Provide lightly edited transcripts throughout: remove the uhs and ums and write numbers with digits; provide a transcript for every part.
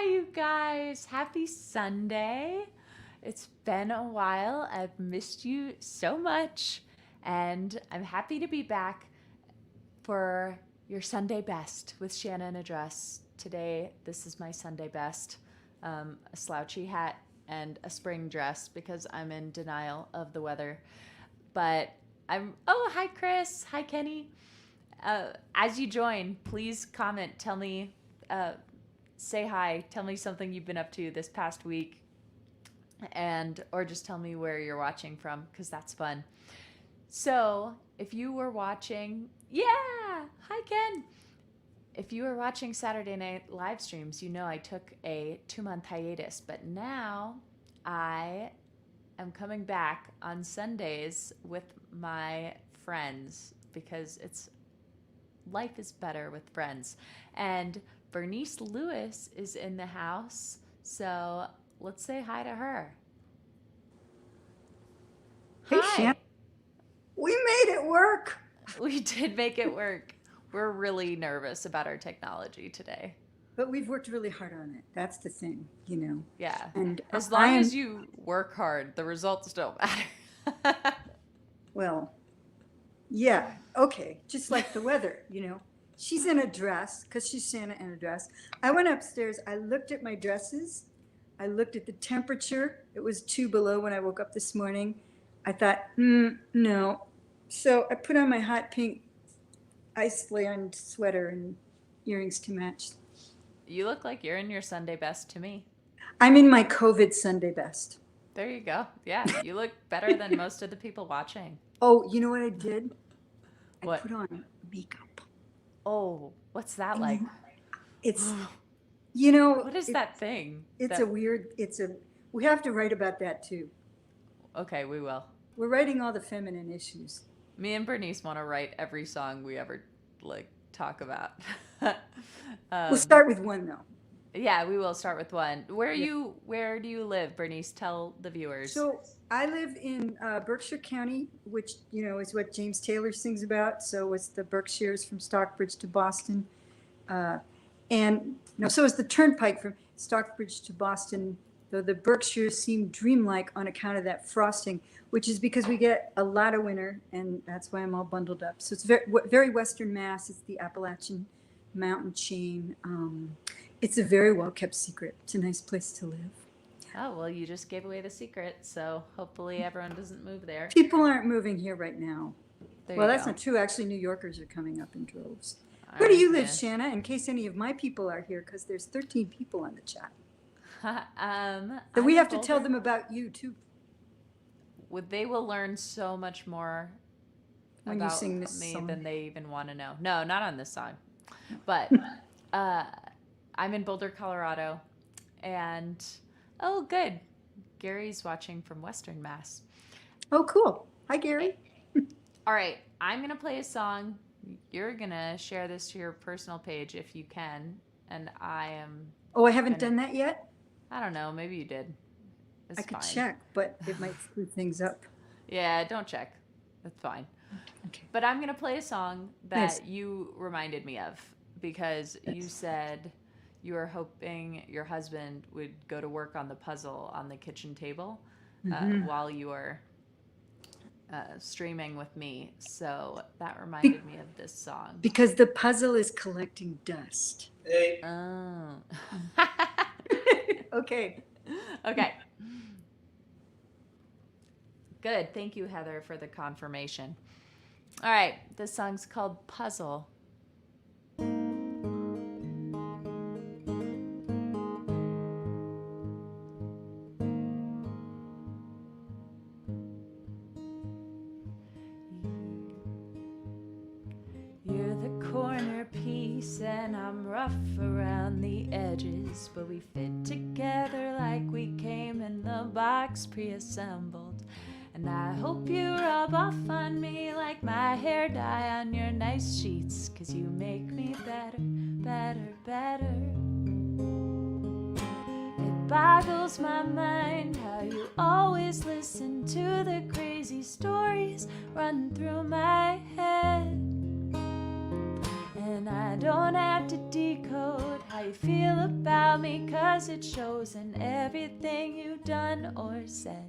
Hi, you guys. Happy Sunday. It's been a while. I've missed you so much. And I'm happy to be back for your Sunday best with Shanna in a dress. Today, this is my Sunday best, a slouchy hat and a spring dress because I'm in denial of the weather. But oh, hi, Chris. Hi, Kenny. As you join, please comment. Tell me, say hi. Tell me something you've been up to this past week, and or just tell me where you're watching from, because that's fun. So, if you were watching, yeah, hi, Ken. If you were watching Saturday night live streams, you know I took a 2-month hiatus, but now I am coming back on Sundays with my friends because it's life is better with friends. And Bernice Lewis is in the house, so let's say hi to her. Hey, Shanna, Hi. we made it work. We did make it work. We're really nervous about our technology today. But we've worked really hard on it. That's the thing. Yeah. And As I long as am, you work hard, the results don't matter. well, yeah, okay, just like the weather. She's in a dress because she's Shanna in a dress. I went upstairs, I looked at my dresses, I looked at the temperature. It was 2 below when I woke up this morning. I thought, no. So I put on my hot pink ice blend sweater and earrings to match. You look like you're in your Sunday best to me. I'm in my COVID Sunday best. There you go. Yeah, you look better than most of the people watching. Oh, you know what I did? I What? put on makeup. Oh, what's that like? And it's, you know, What is it, that thing? it's a That weird, we have to write about that too. Okay, we will. We're writing all the feminine issues. Me and Bernice want to write every song we ever talk about. We'll um, start with one though. yeah, we will start with one. Yeah. Where do you live, Bernice? Tell the viewers. So I live in Berkshire County, which is what James Taylor sings about. So it's the Berkshires from Stockbridge to Boston. Uh, and no, so is the turnpike from Stockbridge to Boston, though the Berkshires seem dreamlike on account of that frosting, which is because we get a lot of winter, and that's why I'm all bundled up. So it's very Western Mass. It's the Appalachian mountain chain. It's a very well kept secret. It's a nice place to live. Oh, well, you just gave away the secret, so hopefully everyone doesn't move there. People aren't moving here right now. There Well, you that's go. not true. Actually, New Yorkers are coming up in droves. Where do I'm you live, yeah. Shanna? In case any of my people are here, because there's 13 people on the chat. So I'm we in have to tell Boulder. them about you too They will learn so much more when you sing about this me song. than they even want to know. No, not on this song. But uh, I'm in Boulder, Colorado, and oh, good. Gary's watching from Western Mass. Oh, cool. Hi, Eh, Gary. All right, I'm gonna play a song. You're gonna share this to your personal page if you can, and I am Oh, I haven't gonna. done that yet. I don't know. Maybe you did. I It's could fine. check, but it might screw things up. Yeah, don't check. That's fine. Okay. But I'm going to play a song Nice. that you reminded me of because you Yes. said you were hoping your husband would go to work on the puzzle on the kitchen table Mm-hmm. while you were streaming with me. So that Be- reminded me of this song. because the puzzle is collecting dust. Hey, Oh. Okay. Okay. Good. Thank you, Heather, for the confirmation. All right. This song's called Puzzle. You're the corner piece and I'm rough around the edges, but we fit together like we came in the box pre-assembled. And I hope you rub off on me like my hair dye on your nice sheets, 'cause you make me better, better, better. It boggles my mind how you always listen to the crazy stories run through my head. And I don't have to decode how you feel about me, 'cause it shows in everything you've done or said.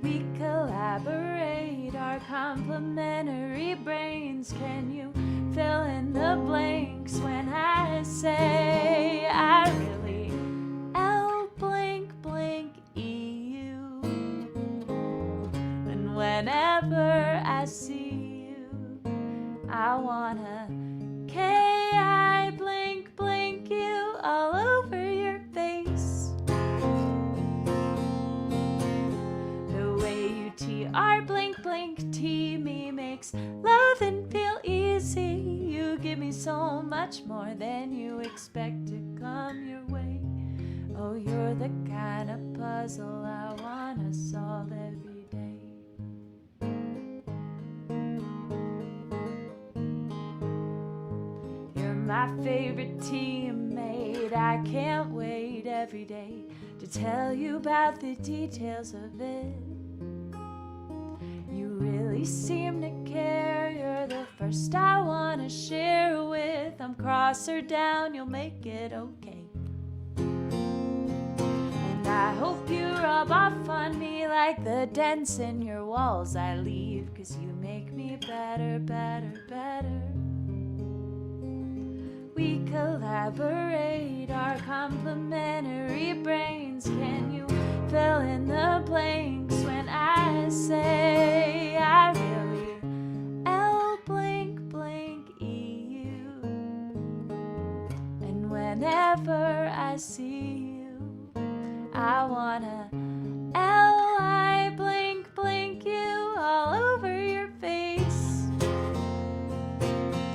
We collaborate our complementary brains. Can you fill in the blanks when I say I really L blank blank EU? And whenever I see you, I wanna K-I blank blank you all over your face. The way you T-R blank blank T me makes love and feel easy. You give me so much more than you expect to come your way. Oh, you're the kind of puzzle I wanna solve every day. You're my favorite teammate. I can't wait every day to tell you about the details of it. You really seem to care. You're the first I wanna share with. I'm cross or down, you'll make it okay. And I hope you rub off on me like the dents in your walls I leave, 'cause you make me better, better, better. We collaborate our complementary brains. Can you fill in the blanks when I say I really L blank blank EU? And whenever I see you, I wanna L-I blank blank you all over your face.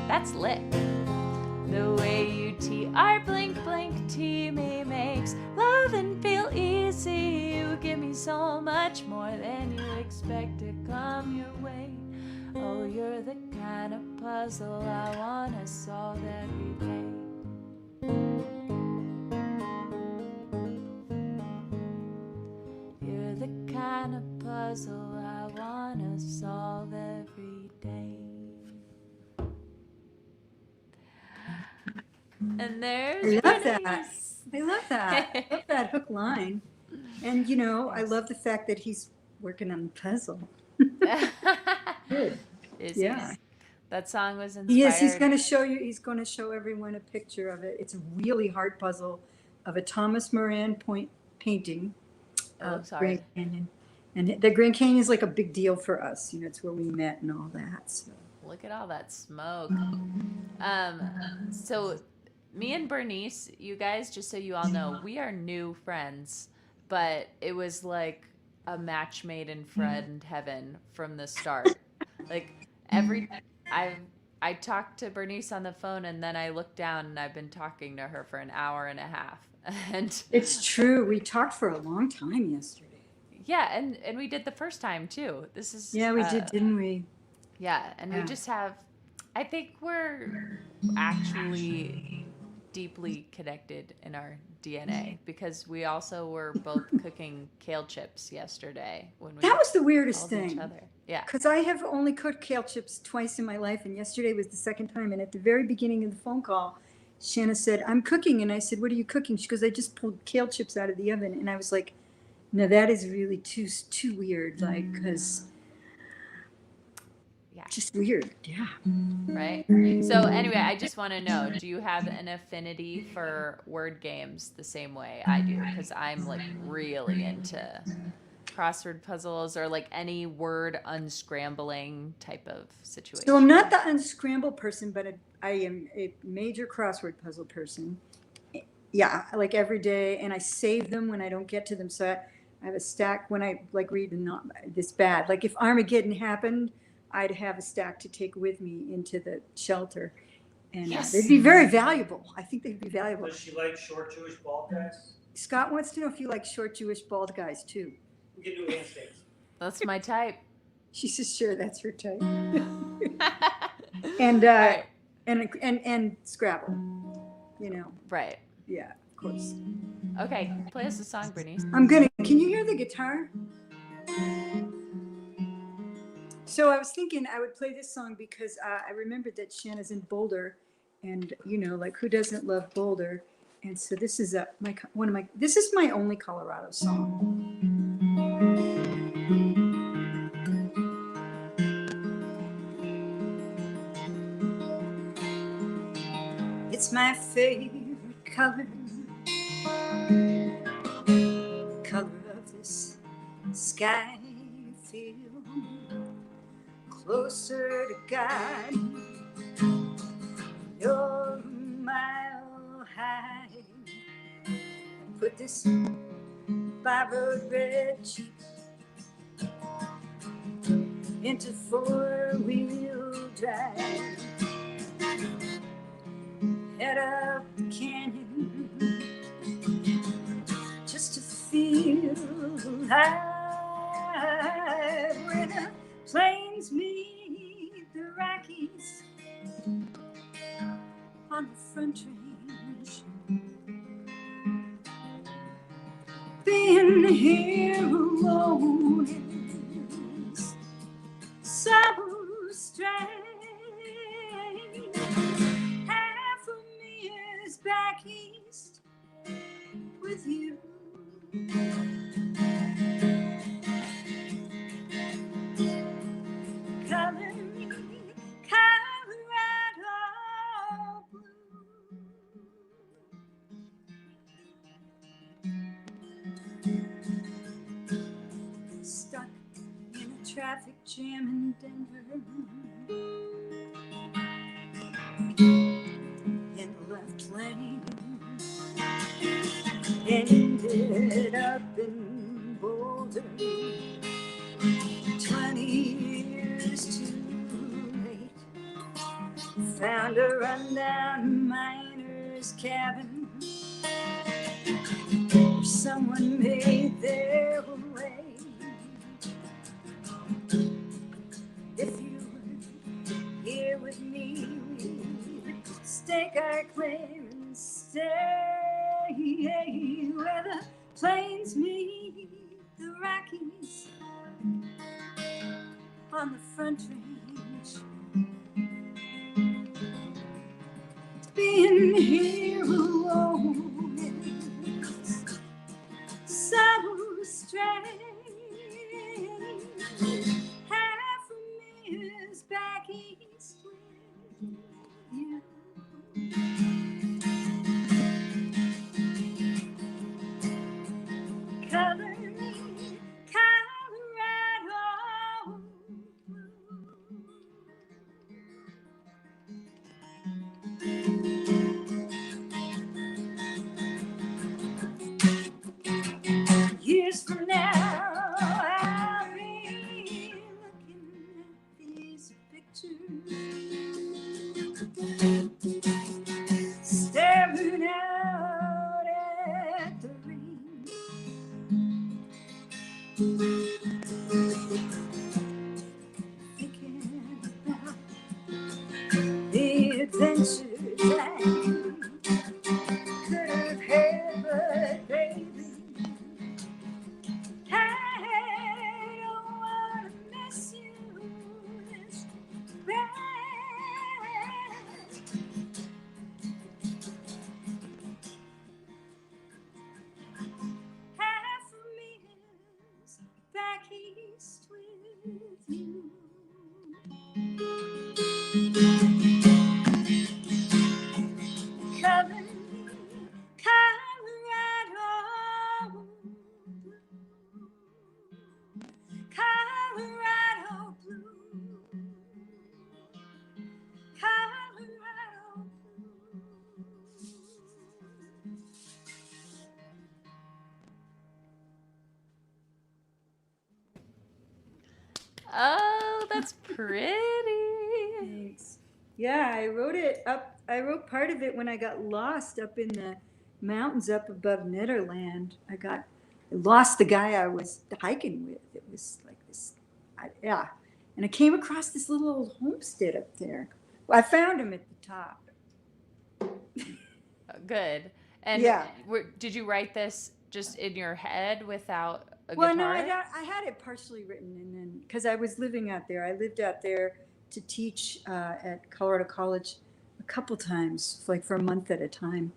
That's lit. The way you T-R blank blank T me makes love and feel easy. You give me so much more than you expect to come your way. Oh, you're the kind of puzzle I wanna solve every day. You're the kind of puzzle I wanna solve every day. And there's I love that. Bernice. I love that. I love that hook line. And, you know, I love the fact that he's working on the puzzle. Good. Yeah. That song was inspired. He is. He's going to show you. He's going to show everyone a picture of it. It's a really hard puzzle of a Thomas Moran painting of Grand Canyon. And the Grand Canyon is like a big deal for us. You know, it's where we met and all that. So. Look at all that smoke. So me and Bernice, you guys, just so you all know, we are new friends, but it was like a match made in friend heaven from the start. Like I talked to Bernice on the phone, and then I looked down and I've been talking to her for an hour and a half. And it's true. We talked for a long time yesterday. Yeah, and we did the first time too. This is we did, didn't we? Yeah, and we just have, I think we're actually deeply connected in our DNA, because we also were both cooking kale chips yesterday when we That was the weirdest called each thing. other. Yeah. Because I have only cooked kale chips twice in my life, and yesterday was the second time. And at the very beginning of the phone call, Shanna said, "I'm cooking." And I said, "What are you cooking?" She goes, "I just pulled kale chips out of the oven." And I was like, no, that is really too weird, like, because just weird. Yeah. Right. So anyway, I just want to know, do you have an affinity for word games the same way I do? Because I'm like really into crossword puzzles or like any word unscrambling type of situation. So I'm not the unscramble person, but I am a major crossword puzzle person. Yeah, like every day, and I save them when I don't get to them. So I have a stack when I like read not this bad. Like if Armageddon happened, I'd have a stack to take with me into the shelter, and they'd be very valuable. I think they'd be valuable. Does she like short Jewish bald guys? Scott wants to know if you like short Jewish bald guys too. We can do instincts. That's my type. She says, "Sure, that's her type." and Scrabble, you know. Right. Yeah, of course. Okay, play us a song, Bernice. Can you hear the guitar? So I was thinking I would play this song because I remembered that Shanna's in Boulder, And, you know, like who doesn't love Boulder? And so this is this is my only Colorado song. It's my favorite color of this sky feel closer to God. You're a mile high. Put this by-road red Jeep into four-wheel drive. Head up the canyon just to feel alive. Where the plains meet the Rockies on the Front Range. Being here alone is so strange. Half of me is back east with you. Color me Colorado blue. Stuck in a traffic jam in Denver. In the left lane. Ended up in Boulder. 20 years too late. Found a rundown miner's cabin where someone made their way. If you were here with me, we'd stake our claim and stay where the plains meet the Rockies on the Front Range. Being here alone is so strange. Half of me is back east with you. Color me Colorado years from now, I'll be looking at these pictures, staring out at the rain. Thinking about the adventures I could have had, but baby, I don't wanna miss you this bad. Half of me is back east with you. Color me Colorado blue. Colorado blue. Colorado blue. Oh, that's pretty. Thanks. Yeah, I wrote part of it when I got lost up in the mountains up above Nederland. I lost the guy I was hiking with. It was like this, yeah. And I came across this little old homestead up there. Well, I found him at the top. Good. And Yeah. did you write this just in your head without a Well, guitar? no, I had it partially written, and then because I was living out there, I lived out there to teach at Colorado College a couple times, like for a month at a time.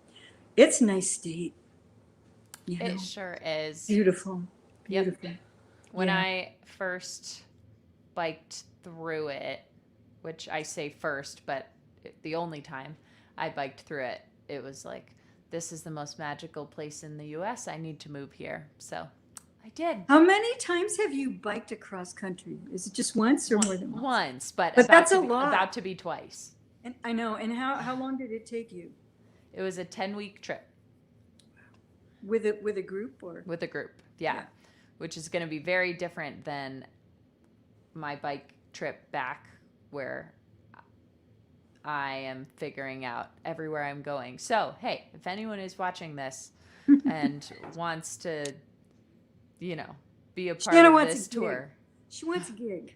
It's a nice state, you know, It sure is. beautiful, Yep. beautiful. When Yeah. I first biked through it, which I say first, but the only time I biked through it, it was like, this is the most magical place in the US. I need to move here. So I did. How many times have you biked across country? Is it just once or more than once? Once, but But about that's to a be, lot. about to be twice. And I know. And how long did it take you? It was a 10-week trip With a group or? with a group. Yeah. Yeah. Which is going to be very different than my bike trip back where I am figuring out everywhere I'm going. So, hey, if anyone is watching this and wants to, you know, be a part Shanna of wants this a gig. tour, She wants a gig.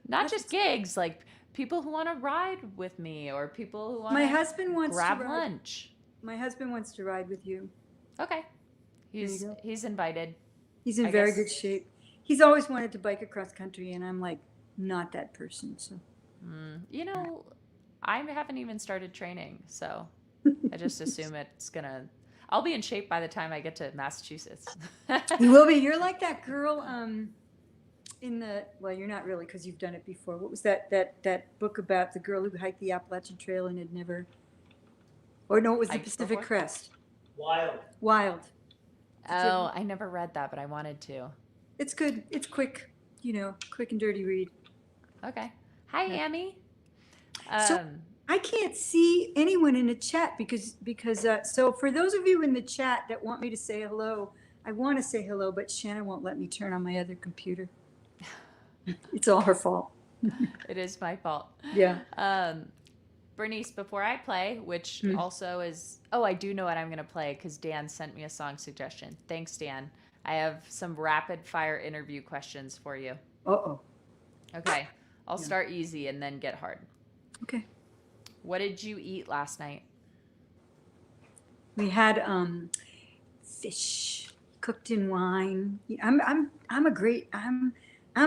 not just gigs, like people who want to ride with me or people who want My to husband wants grab to ride. lunch. My husband wants to ride with you. Okay. you go. He's invited. He's in I very guess. good shape. He's always wanted to bike across country, and I'm like, not that person. So You know, I haven't even started training, so I just assume it's gonna. I'll be in shape by the time I get to Massachusetts. you will be. You're like that girl in the, well, you're not really because you've done it before. What was that book about the girl who hiked the Appalachian Trail and had never, or no, it was the Hiked Pacific before? Crest. Wild. Wild. Oh, I never read that, but I wanted to. It's good. It's quick, quick and dirty read. Okay. Hi, Yeah. Amy. So I can't see anyone in the chat because so for those of you in the chat that want me to say hello, I want to say hello, but Shanna won't let me turn on my other computer. It's all her fault. it is my fault. Yeah. Bernice, before I play, which also is, I do know what I'm going to play because Dan sent me a song suggestion. Thanks, Dan. I have some rapid fire interview questions for you. Uh-oh. Okay. I'll start easy and then get hard. Okay. What did you eat last night? We had fish cooked in wine. I'm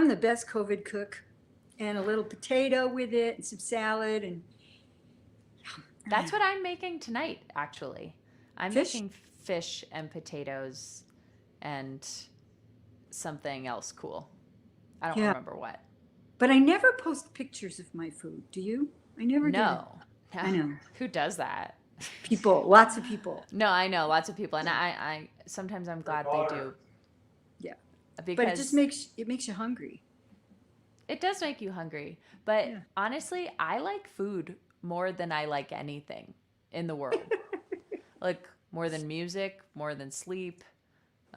the best COVID cook, and a little potato with it and some salad and That's what I'm making tonight, actually. I'm Fish? making fish and potatoes and something else cool. I don't Yeah. remember what. But I never post pictures of my food. Do you? I never do. No. I know. Who does that? People, lots of people. No, I know lots of people, and I sometimes I'm glad they do. Yeah. Because But it makes you hungry. it does make you hungry. But Yeah. honestly, I like food more than I like anything in the world. Like more than music, more than sleep,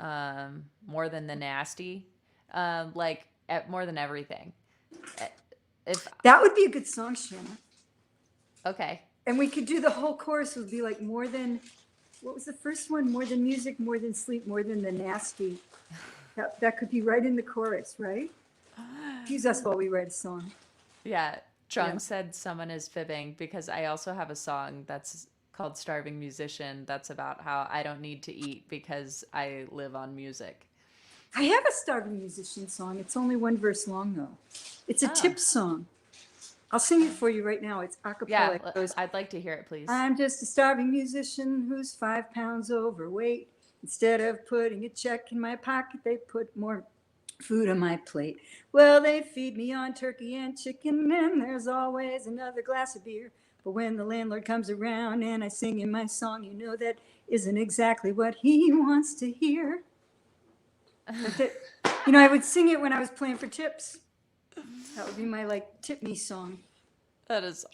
more than the nasty, more than everything. If That would be a good song, Shanna. okay, And we could do the whole chorus. It would be like more than, what was the first one? More than music, more than sleep, more than the nasty. That could be right in the chorus, right? Use us while we write a song. yeah. Chung Yeah. said someone is fibbing because I also have a song that's called Starving Musician that's about how I don't need to eat because I live on music. I have a starving musician song. It's only one verse long though. It's a tip song. I'll sing it for you right now. It's a cappella. Yeah, It goes, I'd like to hear it, please. I'm just a starving musician who's 5 pounds overweight. Instead of putting a check in my pocket, they put more food on my plate. Well, they feed me on turkey and chicken, and there's always another glass of beer. But when the landlord comes around and I sing in my song, you know that isn't exactly what he wants to hear. But I would sing it when I was playing for tips. That would be my tip me song. That is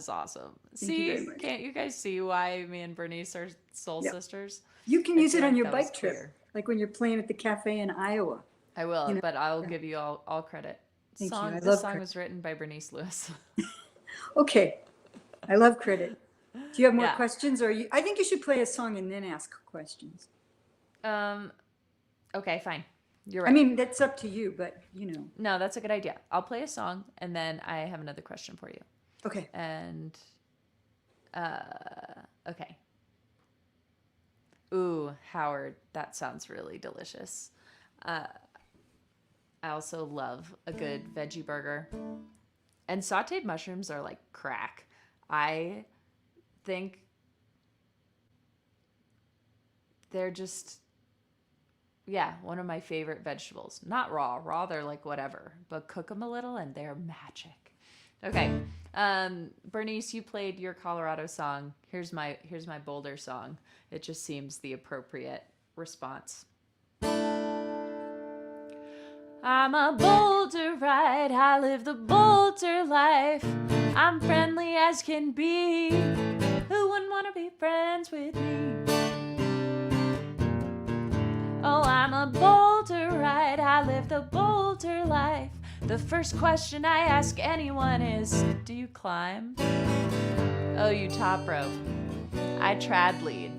awesome. Thank you very See, much. can't you guys see why me and Bernice are soul sisters? You can I use it feel on like your that was bike trip, clear. like when you're playing at the cafe in Iowa. I will, know, but I'll give you all credit. Thank you. I This love song credit. was written by Bernice Lewis. Okay, I love credit. Do you have more Yeah. questions, or I think you should play a song and then ask questions. Okay, fine. You're right. I mean, that's up to you, but no, that's a good idea. I'll play a song and then I have another question for you. Okay. And okay. Ooh, Howard, that sounds really delicious. I also love a good veggie burger. And sauteed mushrooms are like crack. I think they're just, yeah, one of my favorite vegetables. Not raw. Raw, they're like whatever. But cook them a little and they're magic. Okay. Bernice, you played your Colorado song. Here's my Boulder song. It just seems the appropriate response. I'm a Boulderite. I live the Boulder life. I'm friendly as can be. Who wouldn't want to be friends with me? Oh, I'm a Boulderite. I live the Boulder life. The first question I ask anyone is, do you climb? Oh, you top rope. I trad lead.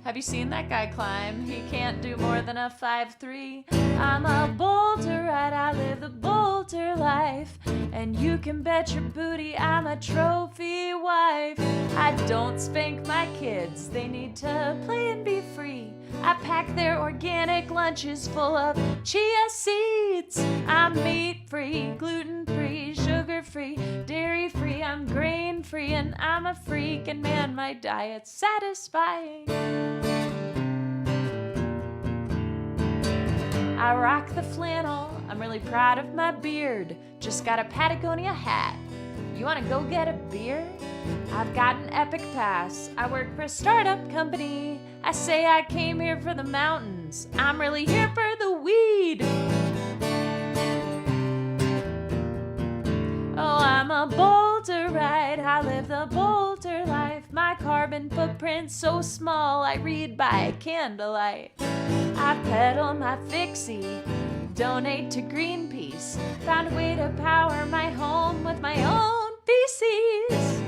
Have you seen that guy climb? He can't do more than a 5'3". I'm a Boulderite. I live the Boulder life. And you can bet your booty I'm a trophy wife. I don't spank my kids. They need to play and be free. I pack their organic lunches full of chia seeds. I'm meat-free, gluten-free, sugar-free, dairy-free. I'm grain-free and I'm a freak. And man, my diet's satisfying. I rock the flannel. I'm really proud of my beard. Just got a Patagonia hat. You want to go get a beer? I've got an epic pass. I work for a startup company. I say I came here for the mountains. I'm really here for the weed. Oh, I'm a Boulderite. I live the Boulder life. My carbon footprint's so small. I read by candlelight. I pedal my fixie. Donate to Greenpeace. Found a way to power my home with my own feces.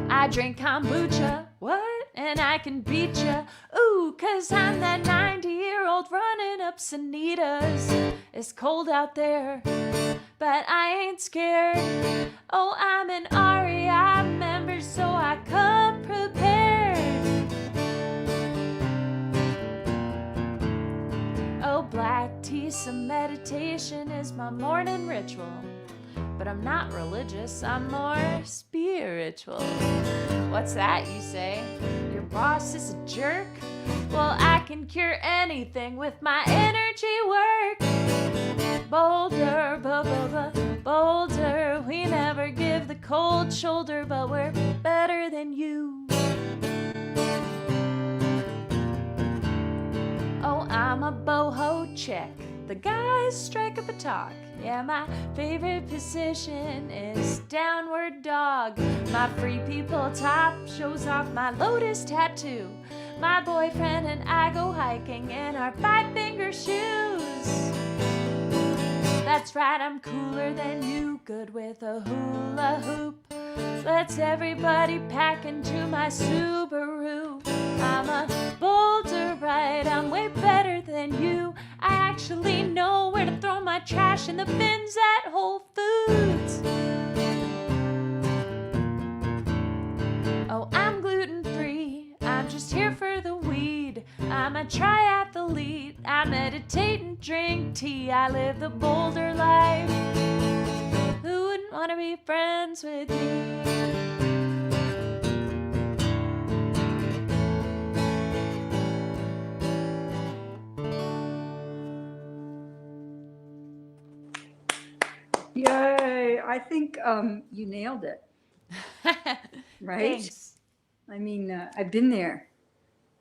I drink kombucha, what? And I can beat ya. Ooh, 'cause I'm that 90-year-old running up Sanitas. It's cold out there, but I ain't scared. Oh, I'm an REI member, so I come prepared. Oh, black tea, some meditation is my morning ritual. But I'm not religious, I'm more spiritual. What's that, you say? Your boss is a jerk? Well, I can cure anything with my energy work. Boulder, Boulder, we never give the cold shoulder, but we're better than you. Oh, I'm a boho chick. The guys strike up a talk. Yeah, my favorite position is downward dog. My free people top shows off my lotus tattoo. My boyfriend and I go hiking in our 5-finger shoes. That's right, I'm cooler than you, good with a hula hoop. Let's everybody pack into my Subaru. I'm a Boulderite, I'm way better than you. I actually know where to throw my trash in the bins at Whole Foods. Oh, I'm gluten-free, I'm just here for the weed. I'm a triathlete, I meditate and drink tea. I live the Boulder life. Who wouldn't want to be friends with me? Yay! I think you nailed it. Right? Thanks. I mean, I've been there,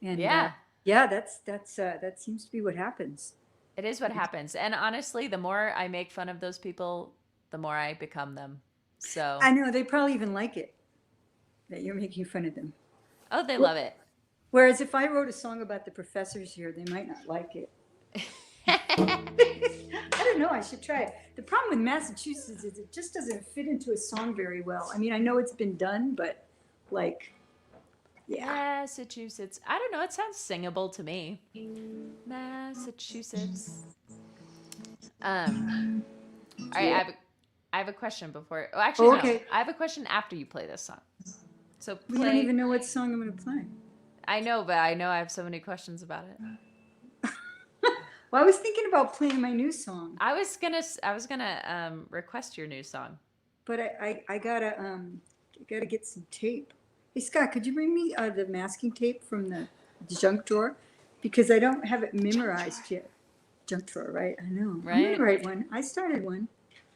and Yeah. yeah, that seems to be what happens. It is what happens. And honestly, the more I make fun of those people, the more I become them. So, I know they probably even like it that you're making fun of them. oh, they love it. Whereas if I wrote a song about the professors here, they might not like it. I don't know. I should try it. The problem with Massachusetts is it just doesn't fit into a song very well. I mean, I know it's been done, but like, yeah. Massachusetts. I don't know. It sounds singable to me. Massachusetts. All right. I have a question before. Oh, actually, Okay. no. I have a question after you play this song. So We don't even know what song I'm going to play. I know, but I know I have so many questions about it. Well, I was thinking about playing my new song. I was gonna request your new song. but I gotta get some tape. Hey Scott, could you bring me the masking tape from the junk drawer? Because I don't have it memorized yet. Junk drawer, right? I know. I'm Right? gonna write one. I started one,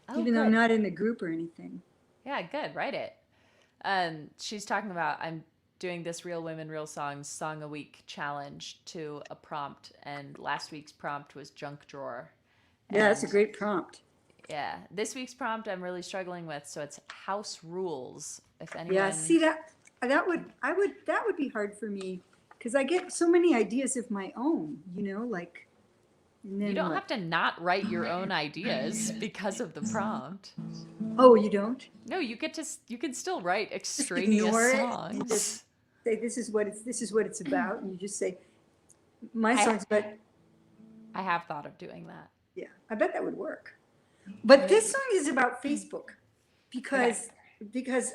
Oh, even though I'm good. not in the group or anything. Yeah, good. Write it. She's talking about I'm doing this Real Women, Real Songs Song a Week challenge to a prompt, and last week's prompt was junk drawer. Yeah, that's a And great prompt. yeah, this week's prompt I'm really struggling with, so it's house rules. If Yeah, anyone, see that would be hard for me because I get so many ideas of my own, like, and you then don't what? have to not write your own ideas because of the prompt. Oh, you don't? No, you can still write Just extraneous ignore it and just songs. say this is what it's about, and you just say my I song's about. I have thought of doing that. Yeah, I bet that would work. But this Maybe. song is about Facebook Okay. because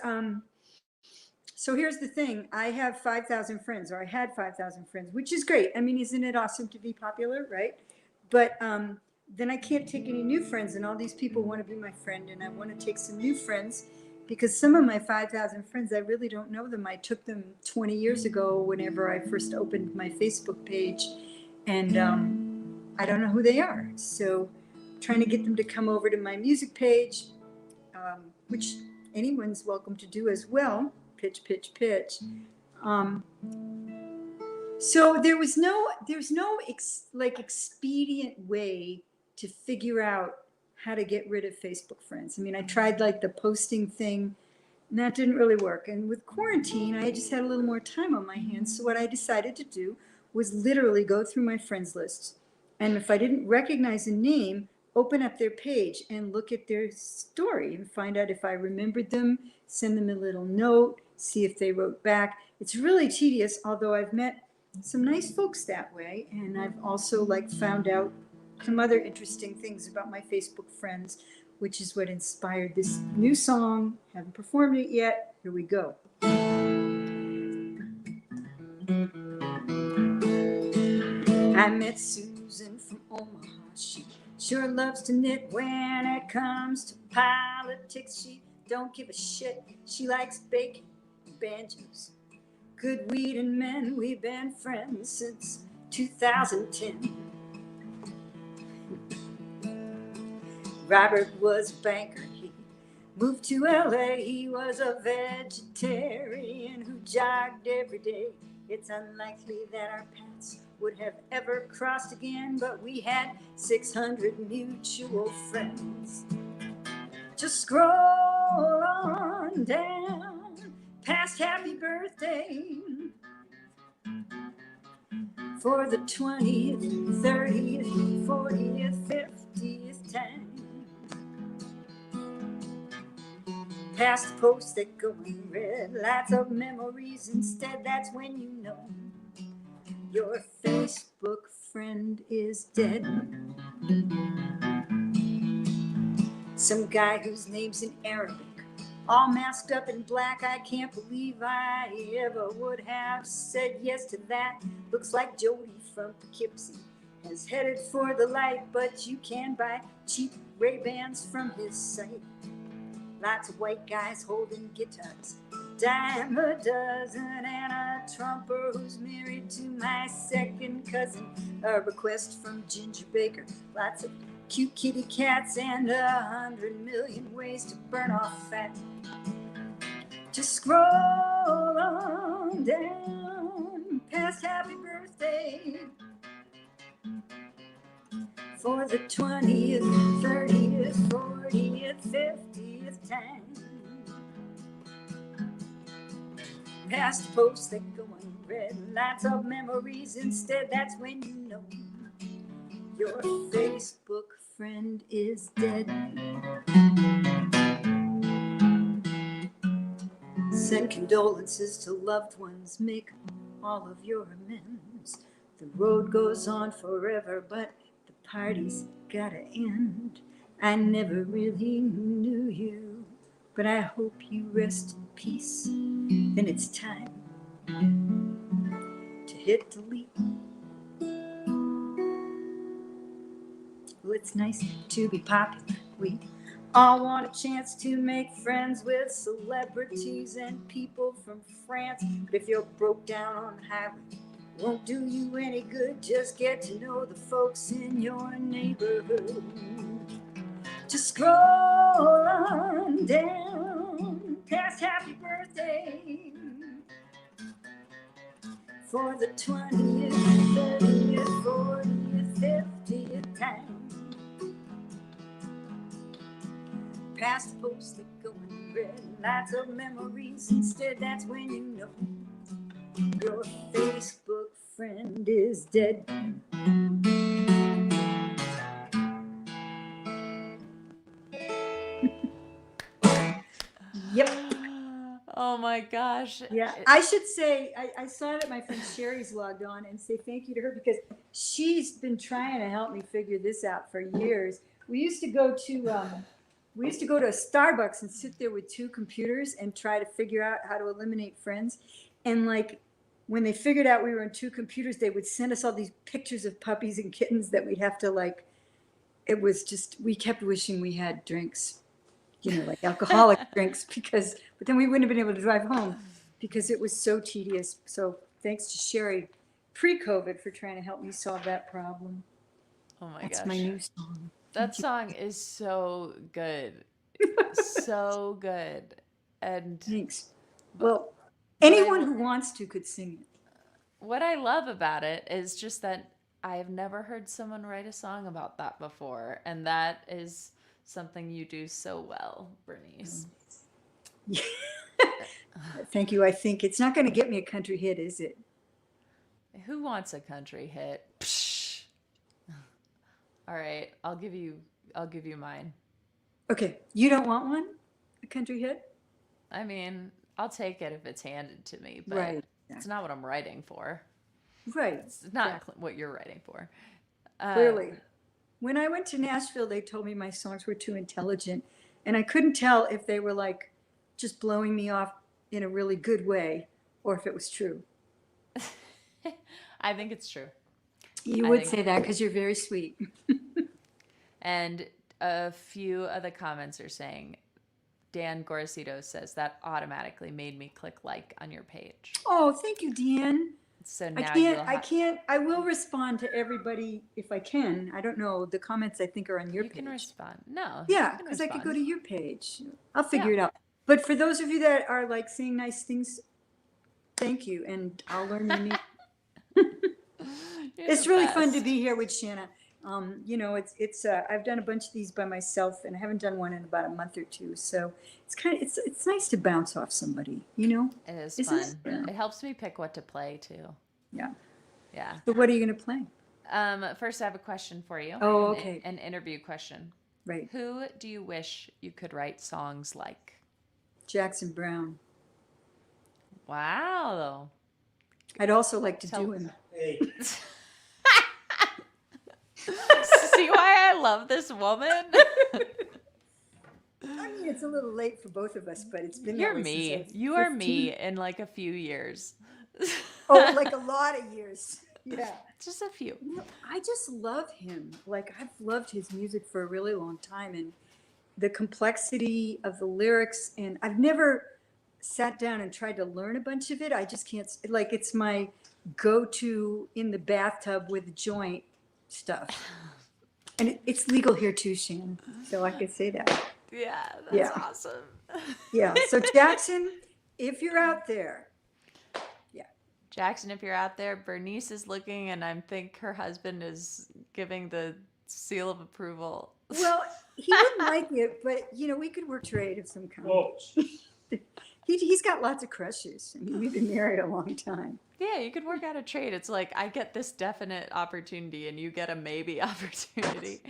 so here's the thing. I have 5,000 friends, or I had 5,000 friends, which is great. I mean, isn't it awesome to be popular, right? But then I can't take any new friends, and all these people want to be my friend, and I want to take some new friends because some of my 5,000 friends, I really don't know them. I took them 20 years ago whenever I first opened my Facebook page, and I don't know who they are. So trying to get them to come over to my music page, which anyone's welcome to do as well. Pitch, pitch, pitch. Um, so there's no expedient way to figure out how to get rid of Facebook friends. I mean, I tried like the posting thing, and that didn't really work. And with quarantine, I just had a little more time on my hands. So what I decided to do was literally go through my friends lists. And if I didn't recognize a name, open up their page and look at their story and find out if I remembered them, send them a little note, see if they wrote back. It's really tedious, although I've met some nice folks that way. And I've also like found out some other interesting things about my Facebook friends, which is what inspired this new song. Haven't performed it yet. Here we go. I met Susan from Omaha. She sure loves to knit. When it comes to politics, she don't give a shit. She likes bacon and banjos, good weed and men. We've been friends since 2010. Robert was a banker. He moved to LA. He was a vegetarian who jogged every day. It's unlikely that our paths would have ever crossed again, but we had 600 mutual friends. Just scroll on down past happy birthday for the 20th, 30th, 40th, 50th time. Past posts that go unread, lots of memories instead. That's when you know your Facebook friend is dead. Some guy whose name's in Arabic, all masked up in black. I can't believe I ever would have said yes to that. Looks like Jody from Poughkeepsie has headed for the light, but you can buy cheap Ray-Bans from his site. Lots of white guys holding guitars, dime a dozen, and a trumper who's married to my second cousin. A request from Ginger Baker, lots of cute kitty cats, and 100 million ways to burn off fat. Just scroll on down past happy birthday for the 20th, 30th, 40th, 50th time. Past posts that go unread, lots of memories instead. That's when you know your Facebook friend is dead. Send condolences to loved ones, make all of your amends. The road goes on forever, but the party's gotta end. I never really knew you, but I hope you rest in peace. Then it's time to hit delete. Well, it's nice to be popular. We I want a chance to make friends with celebrities and people from France. But if you're broke down on the highway, won't do you any good. Just get to know the folks in your neighborhood. Just scroll on down past happy birthday for the 20th, 30th, 40th, 50th time. Past the posts that go in red, lots of memories instead. That's when you know your Facebook friend is dead. Yep. Oh my gosh. Yeah, I should say, I saw that my friend Sherry's logged on and say thank you to her because she's been trying to help me figure this out for years. We used to go to a Starbucks and sit there with two computers and try to figure out how to eliminate friends. And like when they figured out we were on two computers, they would send us all these pictures of puppies and kittens that we'd have to like. It was just, we kept wishing we had drinks, like alcoholic drinks, but then we wouldn't have been able to drive home because it was so tedious. So thanks to Sherry pre-COVID for trying to help me solve that problem. Oh my That's gosh. my new song. That song is so good. So good. And Thanks. Well, anyone who wants to could sing it. What I love about it is just that I have never heard someone write a song about that before. And that is something you do so well, Bernice. Thank you. I think it's not going to get me a country hit, is it? Who wants a country hit? Psh. All right, I'll give you mine. Okay, you don't want one? A country hit? I mean, I'll take it if it's handed to me, but Right. it's not what I'm writing for. Right. It's not what you're writing for. Clearly. When I went to Nashville, they told me my songs were too intelligent, and I couldn't tell if they were like just blowing me off in a really good way or if it was true. I think it's true. You would say that because you're very sweet. And a few of the comments are saying, Dan Gorosito says that automatically made me click like on your page. Oh, thank you, Dan. So now I will respond to everybody if I can. I don't know. The comments I think are on your page. You can respond. No. Yeah, because I could go to your page. I'll figure it out. But for those of you that are like saying nice things, thank you. And I'll learn your name. It's really fun to be here with Shanna. I've done a bunch of these by myself and I haven't done one in about a month or two. So it's nice to bounce off somebody, It is fun. It helps me pick what to play too. Yeah. Yeah. So what are you going to play? First I have a question for you. Oh, okay. An interview question. Right. Who do you wish you could write songs like? Jackson Browne. Wow. I'd also like to do him. Hey, See why I love this woman? I mean, it's a little late for both of us, but it's been You're that way me. since I was You are 15. me in like a few years. Oh, like a lot of years. Yeah. Just a few. I just love him. Like, I've loved his music for a really long time, and the complexity of the lyrics, and I've never sat down and tried to learn a bunch of it. I just can't, like, it's my go-to in the bathtub with a joint stuff. And it's legal here too, Shannon, so I could say that. Yeah, that's awesome. Yeah, so Jackson, if you're out there, Jackson, if you're out there, Bernice is looking, and I think her husband is giving the seal of approval. Well, he wouldn't like it, but we could work trade of some kind. whoa. He's got lots of crushes. I mean, we've been married a long time. Yeah, you could work out a trade. It's like I get this definite opportunity, and you get a maybe opportunity.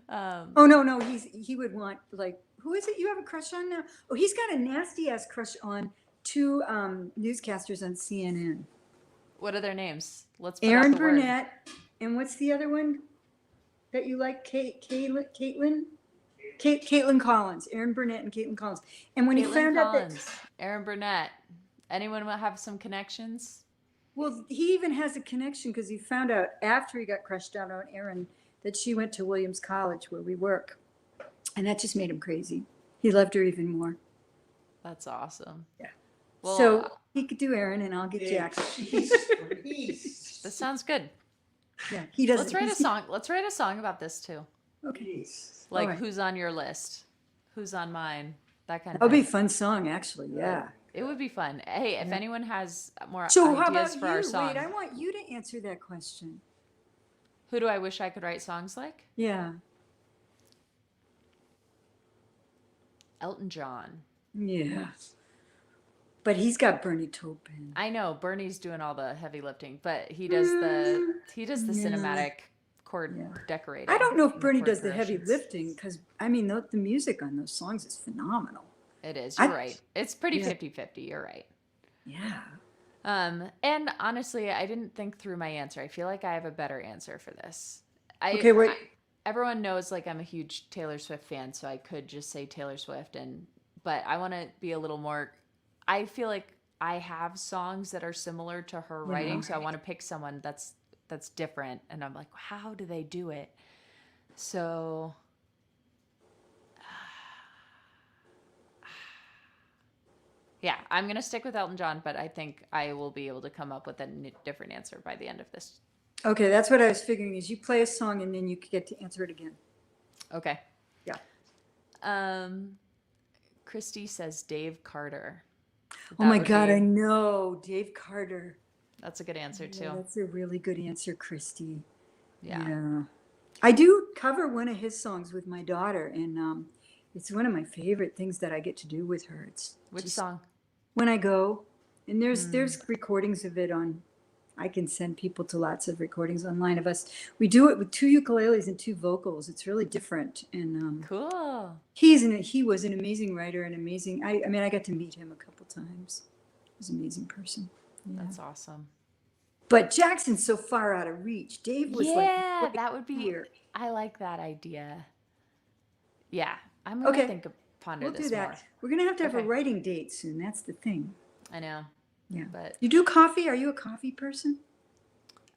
Oh no, he would want, like, who is it you have a crush on now? Oh, he's got a nasty ass crush on two newscasters on CNN. What are their names? Let's put Aaron out the word. Burnett, and what's the other one that you like? Caitlin Collins. Aaron Burnett and Caitlin Collins. And when he found out that, Aaron Burnett, anyone will have some connections? well, he even has a connection because he found out after he got crushed out on Aaron that she went to Williams College where we work. And that just made him crazy. He loved her even more. That's awesome. Yeah. Well, So he could do Aaron, and I'll get Hey, Jackson. jeez, Bernice. this sounds good. Yeah, he doesn't. Let's write a song. Let's write a song about this too. Okay. Jeez. Like Alright. who's on your list? Who's on mine? That kind of That would be a thing. fun song, actually. Yeah. It would be fun. Hey, if anyone has more So how ideas about for our you? song, Wait, I want you to answer that question. who do I wish I could write songs like? Yeah. Elton John. Yeah. But he's got Bernie Taupin. I know Bernie's doing all the heavy lifting, but he does the Yeah. cinematic chord Yeah. decorating. I don't know if and Bernie chord does the heavy progressions. lifting because, I mean, the music on those songs is phenomenal. It is. I- You're right. It's pretty Yeah. 50-50. You're right. Yeah. And honestly, I didn't think through my answer. I feel like I have a better answer for this. Okay, wait. Everyone knows like I'm a huge Taylor Swift fan, so I could just say Taylor Swift but I want to be a little more. I feel like I have songs that are similar to her writing, so I want to pick someone that's different, and I'm like, how do they do it? So yeah, I'm going to stick with Elton John, but I think I will be able to come up with a different answer by the end of this. Okay, that's what I was figuring is you play a song and then you get to answer it again. Okay. Yeah. Christy says Dave Carter. Oh my God, I know. Dave Carter. That's a good answer too. Yeah, that's a really good answer, Christy. Yeah. I do cover one of his songs with my daughter, and it's one of my favorite things that I get to do with her. It's Which just song? When I Go, and there's recordings of it on. I can send people to lots of recordings online of us. We do it with 2 ukuleles and 2 vocals. It's really different, and Cool. he was an amazing writer and amazing. I mean, I got to meet him a couple times. He's an amazing person. Yeah. That's awesome. But Jackson's so far out of reach. Dave was Yeah, like, that would be. here. I like that idea. Yeah, I'm gonna Okay. ponder We'll this do that. more. We're gonna have to have Okay. a writing date soon. That's the thing. I know, Yeah. but You do coffee? Are you a coffee person?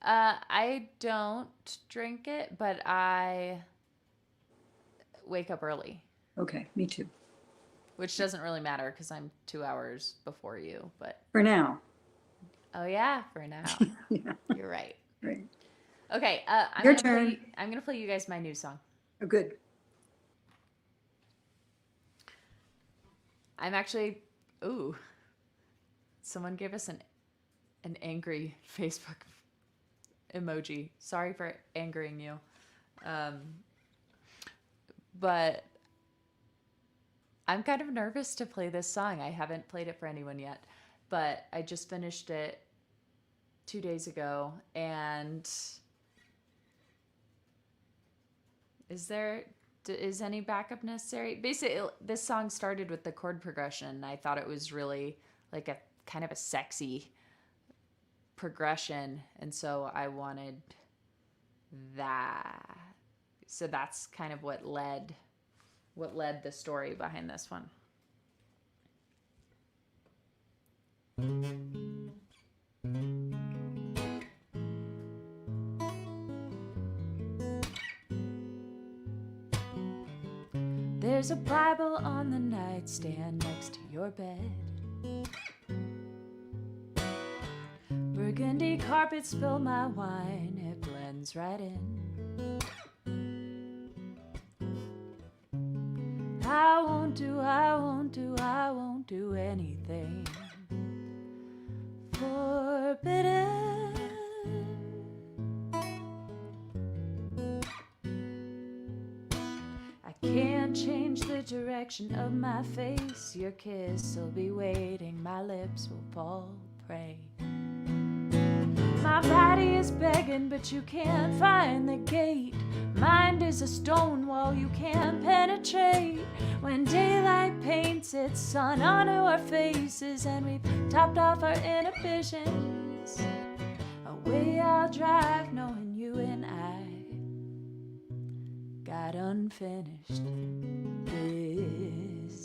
I don't drink it, but I wake up early, Okay, me too. which doesn't really matter because I'm 2 hours before you. But For now. oh yeah, for now, Yeah. you're right. Right. Okay, Your turn. I'm gonna play you guys my new song. Oh, good. I'm actually. Ooh, someone gave us an angry Facebook emoji. Sorry for angering you, but I'm kind of nervous to play this song. I haven't played it for anyone yet, but I just finished it 2 days ago, and is any backup necessary? Basically, this song started with the chord progression. I thought it was really like a kind of a sexy progression, and so I wanted that. So that's kind of what led the story behind this one. There's a Bible on the nightstand next to your bed. Burgundy carpet spill my wine, it blends right in. I won't do anything forbidden. I can't change the direction of my face. Your kiss will be waiting, my lips will fall prey. My body is begging, but you can't find the gate. Mind is a stone wall you can't penetrate. When daylight paints its sun onto our faces and we've topped off our inhibitions, away I'll drive knowing you and I got unfinished business.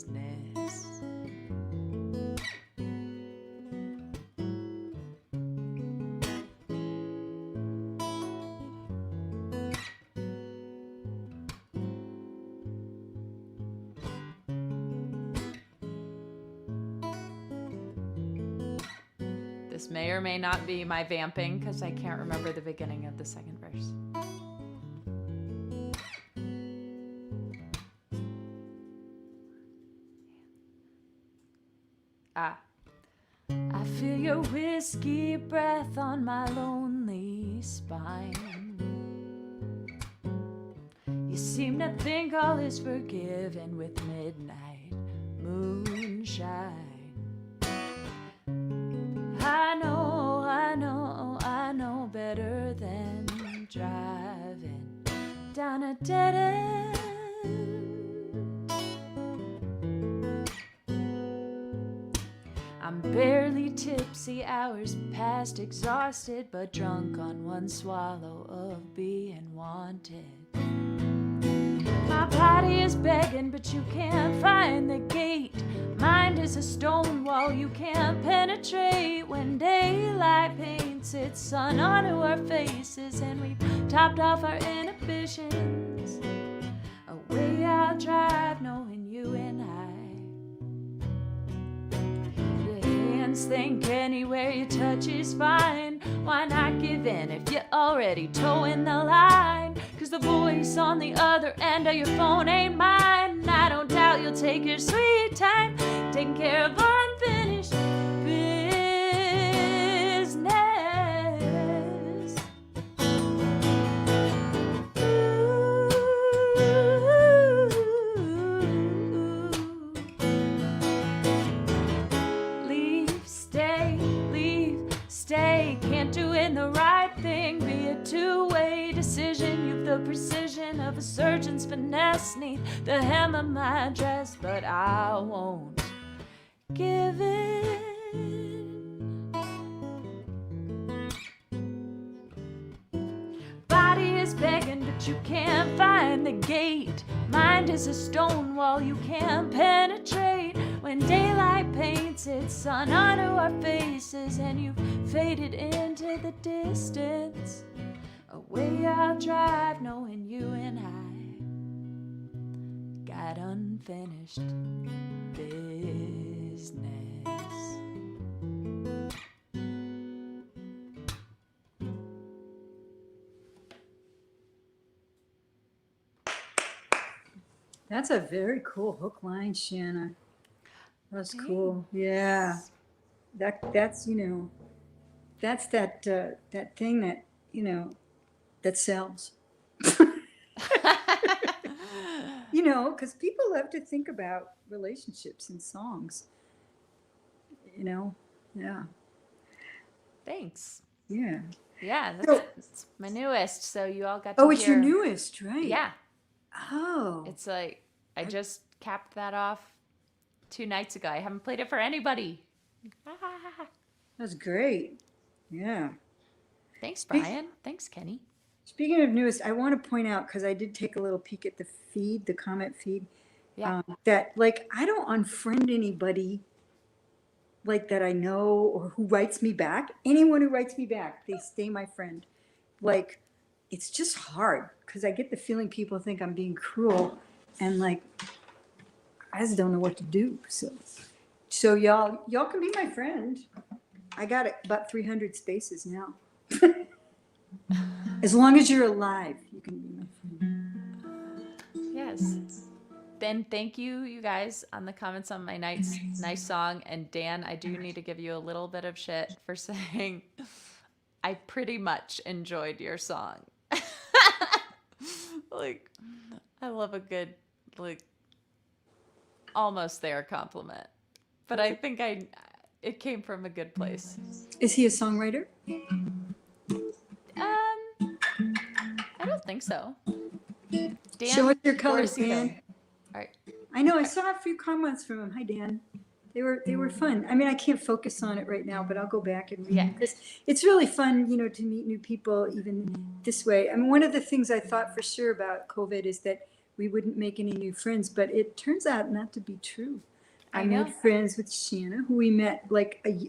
This may or may not be my vamping because I can't remember the beginning of the second verse. I feel your whiskey breath on my lonely spine. You seem to think all is forgiven with midnight moonshine. I know better than driving down a dead end. I'm barely tipsy, hours past, exhausted, but drunk on one swallow of being wanted. My body is begging, but you can't find the gate. Mind is a stone wall you can't penetrate. When daylight paints its sun onto our faces and we've topped off our inhibitions, away I'll drive knowing you and I. Your hands think anywhere you touch is fine. Why not give in if you're already towing the line? Cause the voice on the other end of your phone ain't mine. I don't doubt you'll take your sweet time taking care of unfinished business. Stay, can't do it the right thing. Be a two-way decision. You've the precision of a surgeon's finesse. Need the hem of my dress, but I won't give in. Body is begging, but you can't find the gate. Mind is a stone wall you can't penetrate. When daylight paints its sun onto our faces and you've faded into the distance, away I'll drive knowing you and I got unfinished business. That's a very cool hook line, Shanna. That's cool. Yeah. That's that's that thing that, that sells. Because people love to think about relationships in songs. Yeah. Thanks. Yeah. Yeah, it's my newest, so you all got to Oh, hear. it's your newest, right? Yeah. Oh. It's like, I just capped that off 2 nights ago. I haven't played it for anybody. That's great. Yeah. Thanks, Brian. Thanks, Kenny. Speaking of newest, I want to point out, because I did take a little peek at the feed, the comment feed, that I don't unfriend anybody that I know or who writes me back. Anyone who writes me back, they stay my friend. It's just hard because I get the feeling people think I'm being cruel, and I just don't know what to do. So y'all can be my friend. I got about 300 spaces now. As long as you're alive, you can be my friend. Yes. Then thank you guys on the comments on my nice song. And Dan, I do need to give you a little bit of shit for saying I pretty much enjoyed your song. I love a good, almost there compliment. But I think it came from a good place. Is he a songwriter? I don't think so. Dan, show us your colors, Dan. All right. I know I saw a few comments from him. Hi, Dan. They were fun. I mean, I can't focus on it right now, but I'll go back and read it because it's really fun, to meet new people even this way. I mean, one of the things I thought for sure about COVID is that we wouldn't make any new friends, but it turns out not to be true. I made friends with Shanna, who we met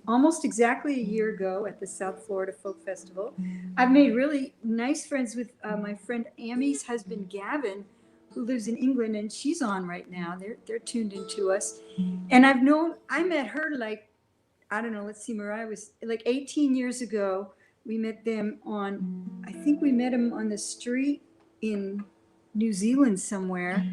almost exactly a year ago at the South Florida Folk Festival. I've made really nice friends with my friend Amy's husband, Gavin, who lives in England, and she's on right now. They're tuned into us. And I met her I don't know, let's see, Mariah was like 18 years ago. We met them I think we met him on the street in New Zealand somewhere.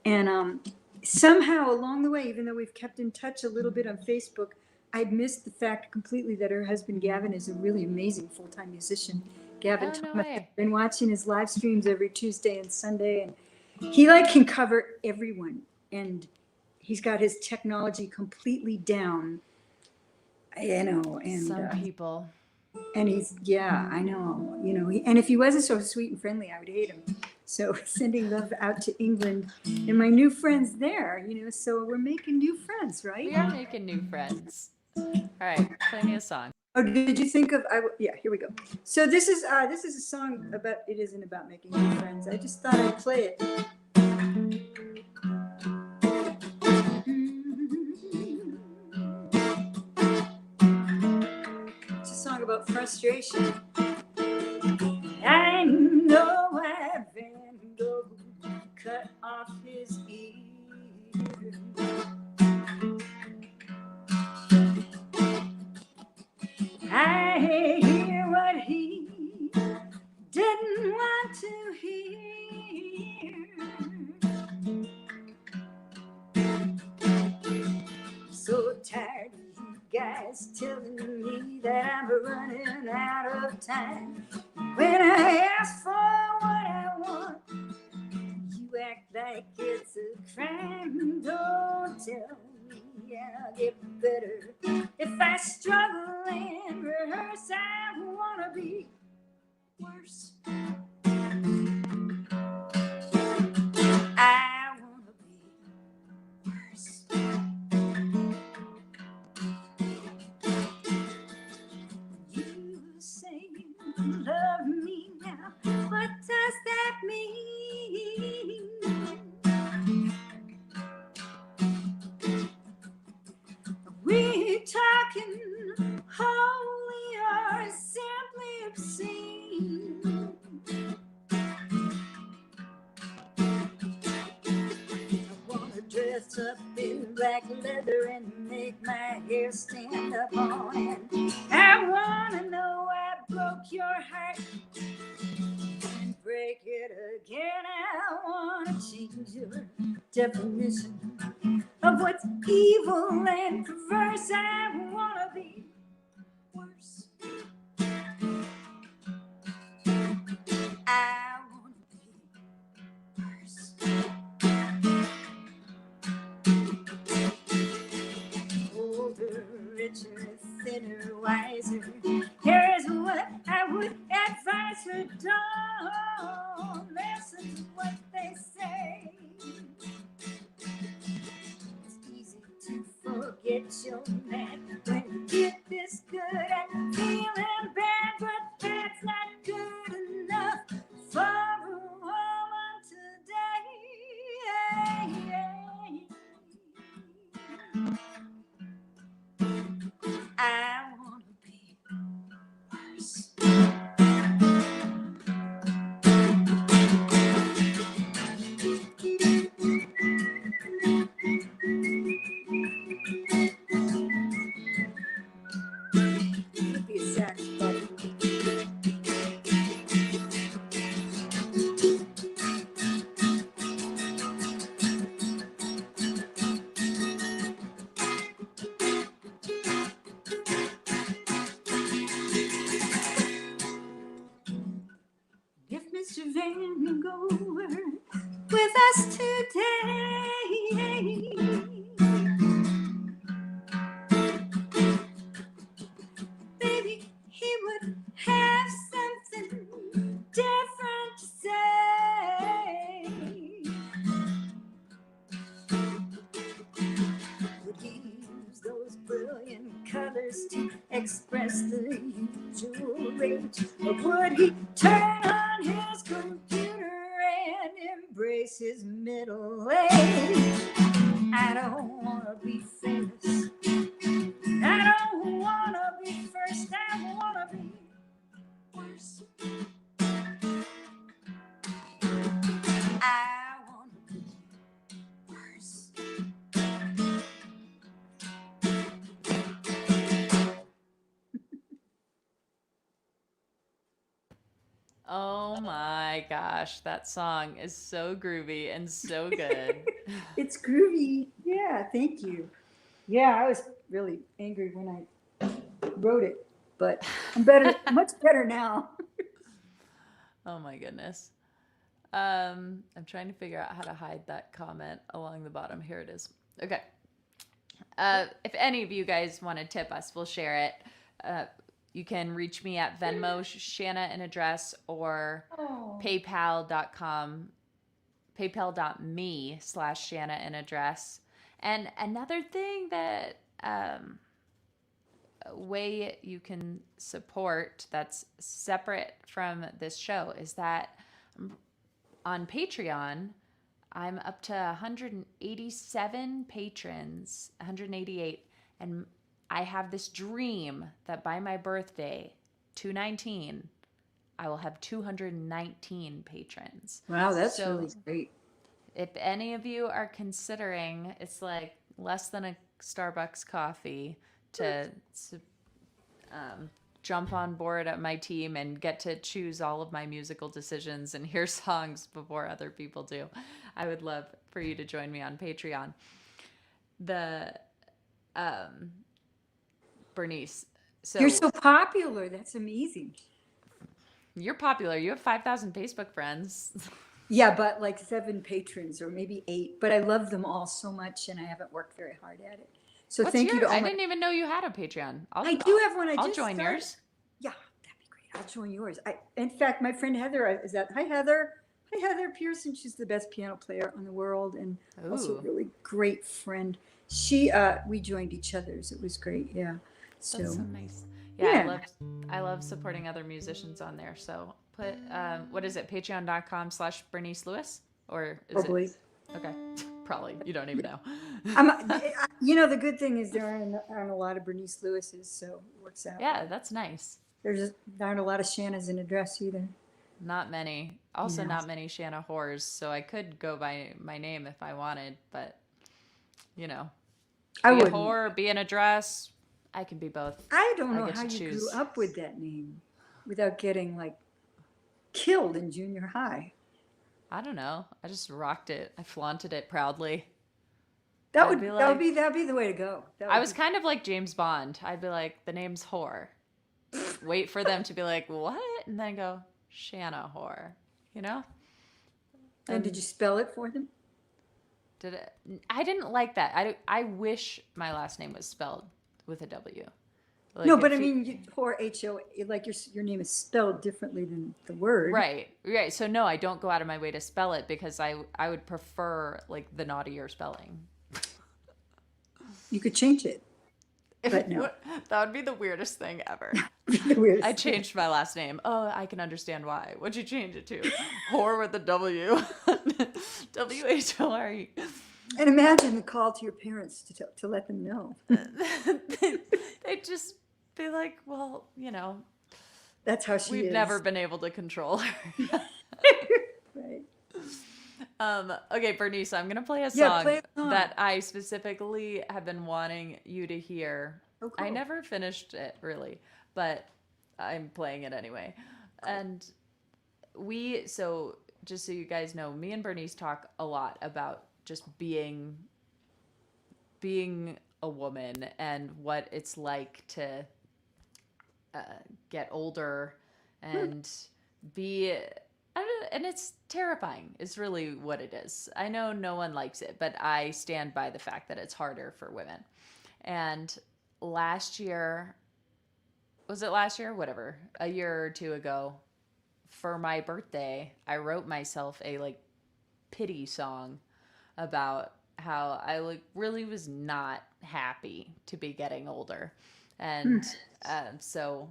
And somehow along the way, even though we've kept in touch a little bit on Facebook, I'd missed the fact completely that her husband Gavin is a really amazing full-time musician. Gavin Oh, no Thomas, way. I've been watching his live streams every Tuesday and Sunday, and he like can cover everyone, and he's got his technology completely down, and Some people. and he's, yeah, I know, and if he wasn't so sweet and friendly, I would hate him. So sending love out to England and my new friends there, so we're making new friends, right? We are making new friends. All right, play me a song. Oh, did you think of, yeah, here we go. So this is a song about, it isn't about making new friends. I just thought I'd play it. It's a song about frustration. I know why Van Gogh cut off his ear. I hear what he didn't want to hear. So tired of you guys telling me that I'm running out of time. When I ask for what I want, you act like it's a crime. Don't tell me I'll get better. If I struggle and rehearse, I wanna be worse. I wanna be worse. You say you love me now. What does that mean? We're talking holy or simply obscene. I wanna dress up in black leather and make my hair stand up on end. I wanna know I broke your heart and break it again. I wanna change your definition of what's evil and perverse. I wanna be worse. I wanna be worse. Older, richer, thinner, wiser. Here's what I would advise her. Don't listen to what they say. Forget your man when you get this good at feeling bad, but that's not good enough for a woman today. I wanna be worse. Be a sax, buddy. If Mr. Van Gogh were with us today, maybe he would have something different to say. Would he use those brilliant colors to express the usual rage? Or would he turn on his computer and embrace his middle age? I don't want to be famous. I don't want to be first. I want to be worse. I want to be worse. Oh my gosh, that song is so groovy and so good. It's groovy. Yeah, thank you. Yeah, I was really angry when I wrote it, but I'm better, much better now. Oh my goodness. I'm trying to figure out how to hide that comment along the bottom. Here it is. Okay. If any of you guys want to tip us, we'll share it. You can reach me at Venmo, Shanna an address, or Oh. paypal.com, paypal.me/Shanna an address. And another thing that a way you can support that's separate from this show is that on Patreon, I'm up to 187 patrons, 188, and I have this dream that by my birthday, 219, I will have 219 patrons. Wow, that's So really great. if any of you are considering, it's like less than a Starbucks coffee to jump on board at my team and get to choose all of my musical decisions and hear songs before other people do. I would love for you to join me on Patreon. The Bernice, so You're so popular. That's amazing. you're popular. You have 5,000 Facebook friends. Yeah, but like 7 patrons or maybe 8, but I love them all so much and I haven't worked very hard at it. So What's thank you to all I my, didn't even know you had a Patreon. I do have one. I'll just join started. yours. Yeah, that'd be great. I'll join yours. In fact, my friend Heather is that. Hi, Heather. Hi, Heather Pearson. She's the best piano player in the world and also a Ooh. really great friend. We joined each other's. It was great. Yeah. So, That's so nice. Yeah, I love supporting other musicians on there. So put what is it? Patreon.com/Bernice Lewis, or is probably. it? Okay, probably. You don't even know. The good thing is there aren't a lot of Bernice Lewis's, so it works out. Yeah, that's nice. There aren't a lot of Shanna's in address either. Not many. Also, Yeah. not many Shanna whores. So I could go by my name if I wanted, but I be a wouldn't. whore, be an address. I can be both. I don't know get how to you choose. grew up with that name without getting like killed in junior high. I don't know. I just rocked it. I flaunted it proudly. That I'd would be that'd be the way to go. I was kind of like James Bond. I'd be like, the name's whore. Wait for them to be like, what? And then go, Shanna whore. And did you spell it for them? Did it? I didn't like that. I wish my last name was spelled with a W. Like No, but I mean, or H-O, like your name is spelled differently than the word. Right. So no, I don't go out of my way to spell it because I would prefer like the naughtier spelling. You could change it, but no. That would be the weirdest thing ever. The weirdest I thing. changed my last name. Oh, I can understand why. What'd you change it to? Whore with a W. WHORE. And imagine the call to your parents to let them know. They'd just be like, well, That's how she is. we've never been able to control her. Right. Okay, Bernice, I'm gonna play a Yeah, song, play a song. that I specifically have been wanting you to hear. Oh, cool. I never finished it really, but I'm playing it anyway. And so just so you guys know, me and Bernice talk a lot about just being a woman and what it's like to get older and be. And it's terrifying is really what it is. I know no one likes it, but I stand by the fact that it's harder for women. And last year, was it last year? Whatever. A year or two ago, for my birthday, I wrote myself a like pity song about how I really was not happy to be getting older. And so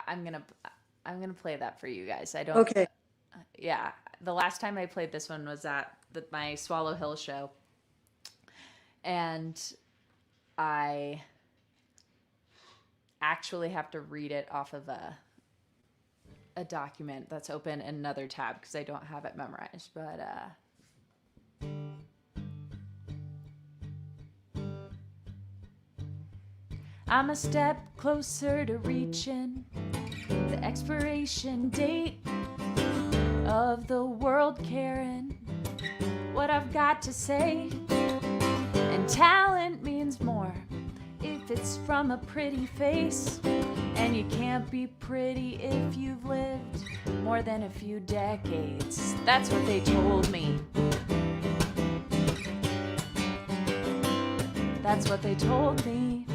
I'm gonna play that for you guys. I don't. Okay. Yeah, the last time I played this one was at my Swallow Hill show, and I actually have to read it off of a document that's open in another tab because I don't have it memorized. But I'm a step closer to reaching the expiration date of the world, Karen. What I've got to say, and talent means more if it's from a pretty face, and you can't be pretty if you've lived more than a few decades. That's what they told me. That's what they told me.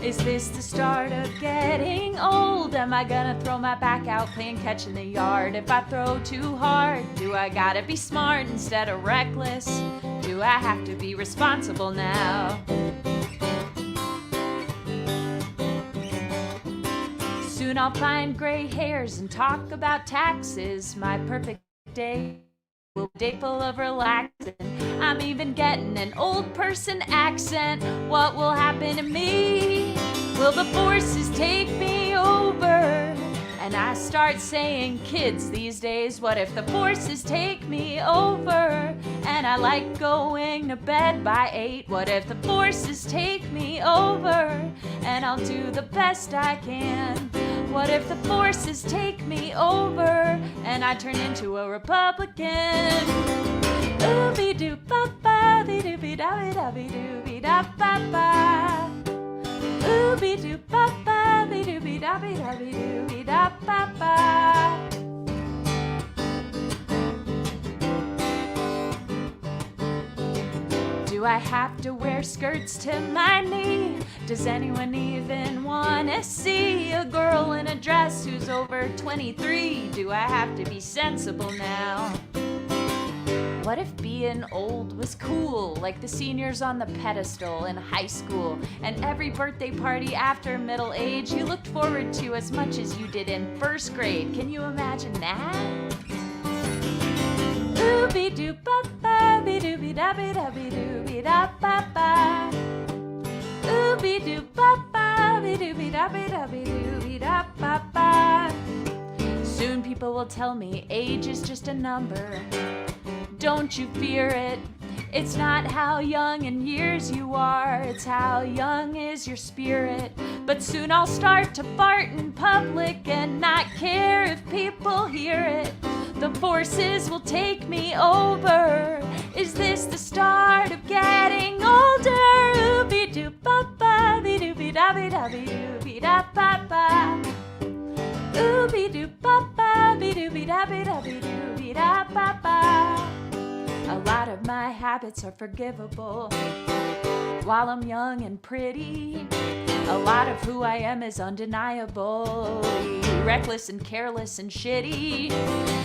Is this the start of getting old? Am I gonna throw my back out playing catch in the yard? If I throw too hard, do I gotta be smart instead of reckless? Do I have to be responsible now? Soon I'll find gray hairs and talk about taxes. My perfect day will be a day full of relaxing. I'm even getting an old person accent. What will happen to me? Will the forces take me over? And I start saying, kids these days, what if the forces take me over? And I like going to bed by 8. What if the forces take me over? And I'll do the best I can. What if the forces take me over? And I turn into a Republican. Ooby-doo-ba-ba, be-doo-be-da-be-da-be-doo-be-da-ba-ba. Ooby-doo-ba-ba, be-doo-be-da-be-da-be-doo-be-da-ba-ba. Do I have to wear skirts to my knee? Does anyone even wanna see a girl in a dress who's over 23? Do I have to be sensible now? What if being old was cool, like the seniors on the pedestal in high school, and every birthday party after middle age you looked forward to as much as you did in first grade? Can you imagine that? Ooby-doo-ba-ba, be-doo-be-da-be-da-be-doo-be-da-ba-ba. Ooby-doo-ba-ba, be-doo-be-da-be-da-be-doo-be-da-ba-ba. Soon people will tell me age is just a number. Don't you fear it. It's not how young in years you are, it's how young is your spirit. But soon I'll start to fart in public and not care if people hear it. The forces will take me over. Is this the start of getting older? Ooby-doo-ba-ba, be-doo-be-da-be-da-be-doo-be-da-ba-ba. Ooby-doo-ba-ba, be-doo-be-da-be-da-be-doo-be-da-ba-ba. A lot of my habits are forgivable while I'm young and pretty. A lot of who I am is undeniable, reckless and careless and shitty.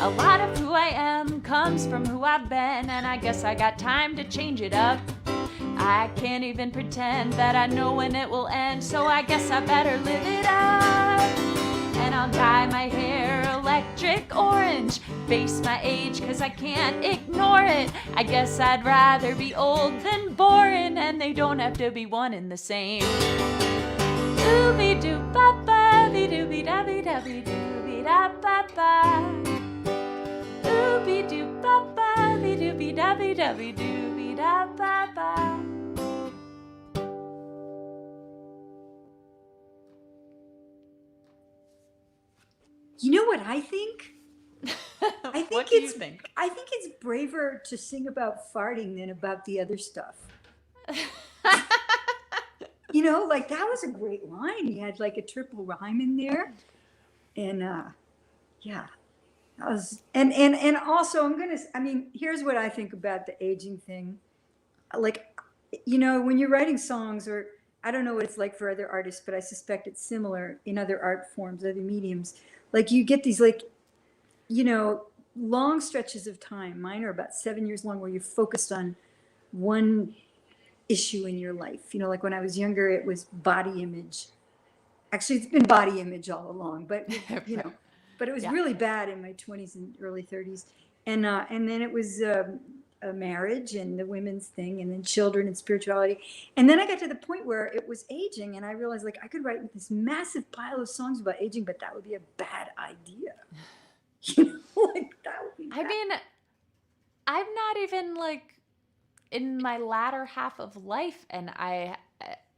A lot of who I am comes from who I've been, and I guess I got time to change it up. I can't even pretend that I know when it will end, so I guess I better live it up. And I'll dye my hair electric orange, face my age cause I can't ignore it. I guess I'd rather be old than boring, and they don't have to be one and the same. Ooby-doo-ba-ba, be-doo-be-da-be-da-be-doo-be-da-ba-ba. Ooby-doo-ba-ba, be-doo-be-da-be-da-be-doo-be-da-ba-ba. You know what I think? What do you think? I think it's braver to sing about farting than about the other stuff. You know, like that was a great line. He had like a triple rhyme in there. And yeah. That was and also here's what I think about the aging thing. Like, you know, when you're writing songs, or I don't know what it's like for other artists, but I suspect it's similar in other art forms, other mediums. Like you get these like, you know, long stretches of time. Mine are about 7 years long, where you're focused on one issue in your life. You know, like when I was younger, it was body image. Actually, it's been body image all along, but you know, but it was really bad in my 20s and early 30s. And then it was a marriage and the women's thing, and then children and spirituality. And then I got to the point where it was aging, and I realized like I could write this massive pile of songs about aging, but that would be a bad idea. You know, like that would be bad. I mean, I'm not even like in my latter half of life, and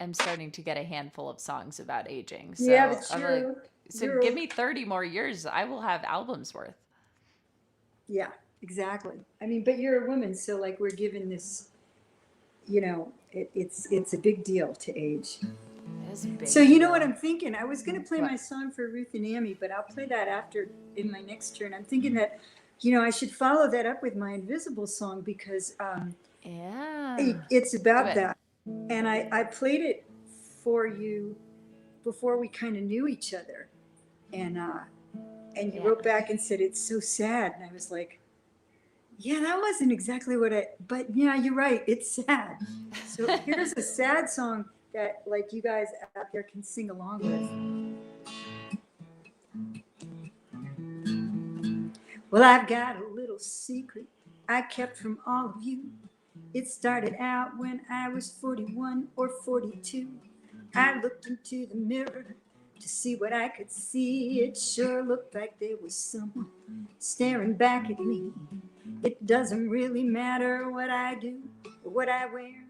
am starting to get a handful of songs about aging. So Yeah, but I'm like, you're, so you're, give me 30 more years, I will have albums worth. yeah, exactly. I mean, but you're a woman, so like we're given this, it's a big deal to age. It is a big So you know what deal. I'm thinking? I was going to play What? my song for Ruth and Amy, but I'll play that after in my next turn. I'm thinking that, I should follow that up with my Invisible song because Yeah. it's Do about it. that. And I played it for you before we kind of knew each other. And you Yeah. wrote back and said, it's so sad. And I was like, yeah, that wasn't exactly but yeah, you're right. It's sad. So here's a sad song that like you guys out there can sing along with. Well, I've got a little secret I kept from all of you. It started out when I was 41 or 42. I looked into the mirror to see what I could see. It sure looked like there was someone staring back at me. It doesn't really matter what I do or what I wear.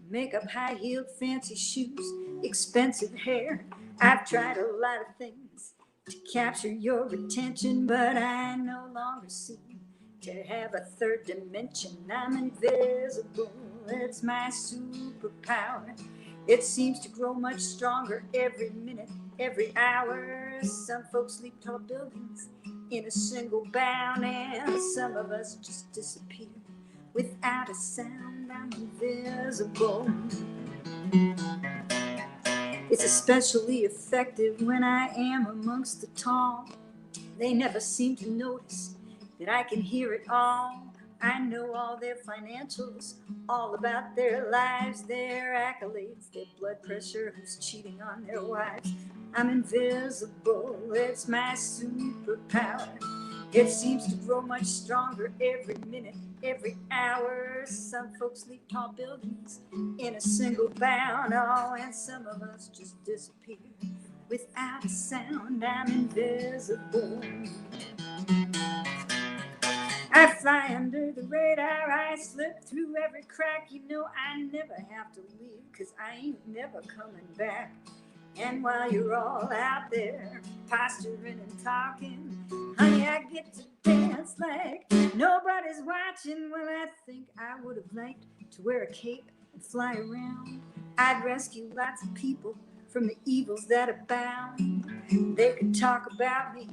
Makeup, high-heeled, fancy shoes, expensive hair. I've tried a lot of things to capture your attention, but I no longer seem to have a third dimension. I'm invisible, it's my superpower. It seems to grow much stronger every minute, every hour. Some folks leap tall buildings in a single bound, and some of us just disappear without a sound. I'm invisible. It's especially effective when I am amongst the tall. They never seem to notice that I can hear it all. I know all their financials, all about their lives, their accolades, their blood pressure, who's cheating on their wives. I'm invisible, it's my superpower. It seems to grow much stronger every minute, every hour. Some folks leap tall buildings in a single bound, oh, and some of us just disappear without a sound. I'm invisible. I fly under the radar, I slip through every crack. You know I never have to leave, 'cause I ain't never coming back. And while you're all out there posturing and talking, honey, I get to dance like nobody's watching. Well, I think I would have liked to wear a cape and fly around. I'd rescue lots of people from the evils that abound. They could talk about me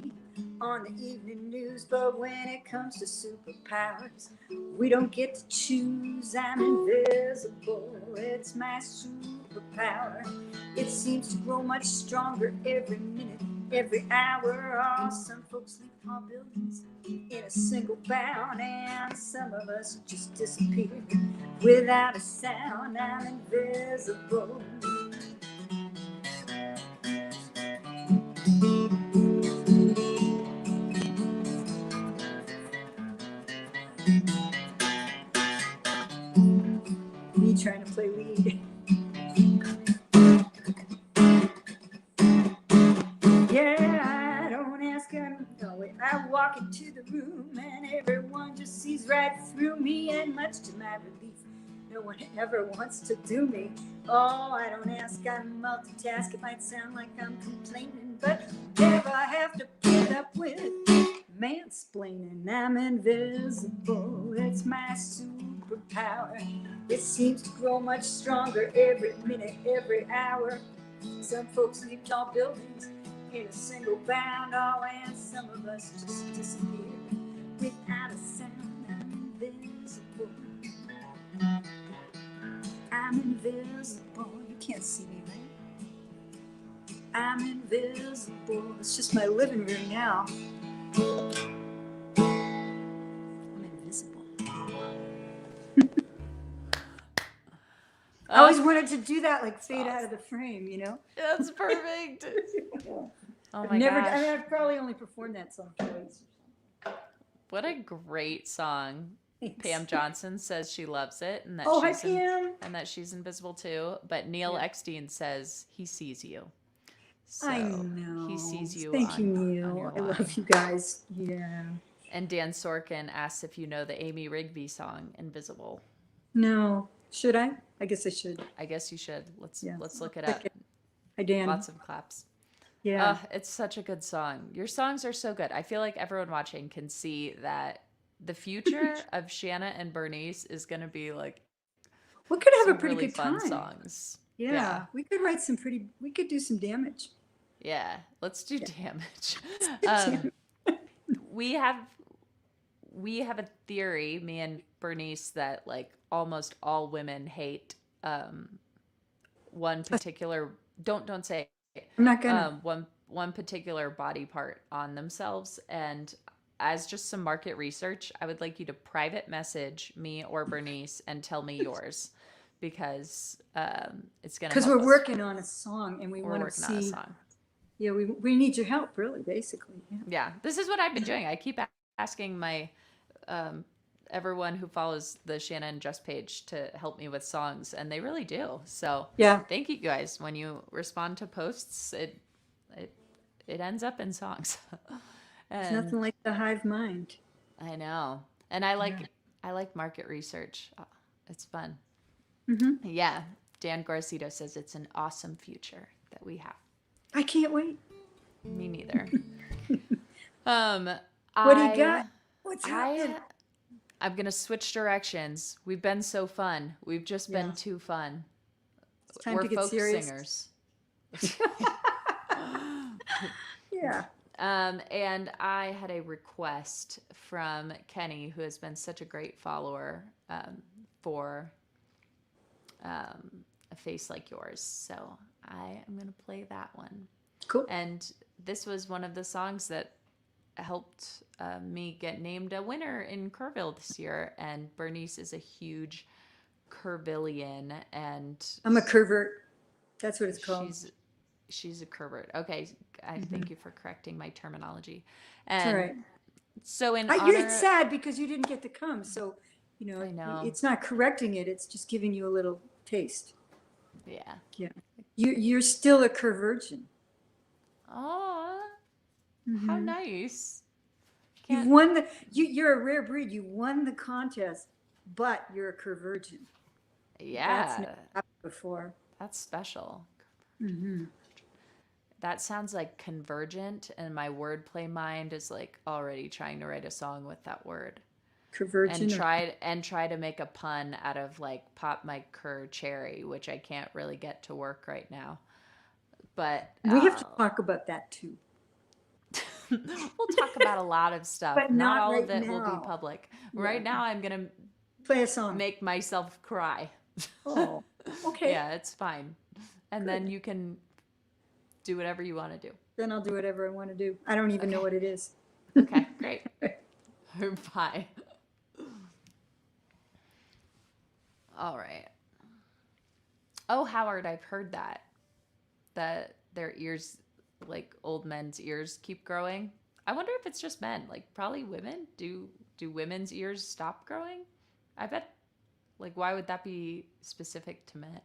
on the evening news, but when it comes to superpowers, we don't get to choose. I'm invisible, it's my superpower. It seems to grow much stronger every minute, every hour. Oh, some folks leap tall buildings in a single bound, and some of us just disappear without a sound. I'm invisible. Me trying to play lead. Yeah, I don't ask him. No, wait. I walk into the room and everyone just sees right through me. And much to my relief, no one ever wants to do me. Oh, I don't ask, I multitask. It might sound like I'm complaining, but never have to put up with mansplaining. I'm invisible, it's my superpower. It seems to grow much stronger every minute, every hour. Some folks leap tall buildings in a single bound, oh, and some of us just disappear without a sound. I'm invisible. I'm invisible. You can't see me, right? I'm invisible. It's just my living room now. I'm invisible. I always wanted to do that, like fade out of the frame, you know? That's perfect. Oh I've my never, gosh. I mean, I've probably only performed that song twice. What a great song. Thanks. Pam Johnson says she loves it and that Oh, hi, she's Pam. and that she's invisible too. But Neil Yeah. Eckstein says he sees you. So I know. he sees you. Thank you, on Neil. your I line. love you guys. Yeah. And Dan Sorkin asks if you know the Amy Rigby song "Invisible." No. Should I? I guess I should. I guess you should. Yeah. Let's look it Click up. it. Hi, Dan. Lots of claps. Yeah. It's such a good song. Your songs are so good. I feel like everyone watching can see that the future of Shanna and Bernice is going to be like We could have some a pretty really good fun time. songs. Yeah. We could write we could do some damage. Yeah. Let's do damage. Damn. We have a theory, me and Bernice, that like almost all women hate one particular don't say I'm not gonna. one particular body part on themselves. And as just some market research, I would like you to private message me or Bernice and tell me yours, because it's gonna Because help we're us. working on a song and we We're want to working on a see. song. Yeah, we need your help, really, basically. Yeah. Yeah, this is what I've been doing. I keep asking my everyone who follows the Shanna and Just page to help me with songs, and they really do. So Yeah. thank you guys. When you respond to posts, it ends up in songs. It's And nothing like the hive mind. I know, and I like market research. It's fun. Mm-hmm. Yeah, Dan Garcito says it's an awesome future that we have. I can't wait. Me neither. What do you got? What's happening? I'm gonna switch directions. We've been so fun. We've just been Yeah. too fun. It's time We're to get folk serious. singers. Yeah. And I had a request from Kenny, who has been such a great follower for A Face Like Yours. So I am gonna play that one. Cool. And this was one of the songs that helped me get named a winner in Kerrville this year. And Bernice is a huge Kerrvillian, and I'm a pervert. That's what it's called. she's a Kervert. Okay, I thank you for correcting my terminology. It's And all right. so in You're honor, sad because you didn't get to come. So, I know. it's not correcting it. It's just giving you a little taste. Yeah. Yeah. You're still a virgin. Oh, how nice. You've won you're a rare breed. You won the contest, but you're a virgin. That's never Yeah, happened before. that's special. Mm-hmm. That sounds like convergent, and my wordplay mind is like already trying to write a song with that word. Virgin. And try to make a pun out of like pop my cur cherry, which I can't really get to work right now. But We have to talk about that too. we'll talk about a lot of stuff. But not not all right of it will now. be public. Right now, I'm gonna Play a song. make myself cry. Oh, okay. Yeah, it's fine. And then you can do whatever you want to do. Then I'll do whatever I want to do. I don't even know what it is. Okay, great. Bye. All right. Oh, Howard, I've heard that their ears, like old men's ears, keep growing. I wonder if it's just men. Like probably women. Do women's ears stop growing? I bet. Like why would that be specific to men?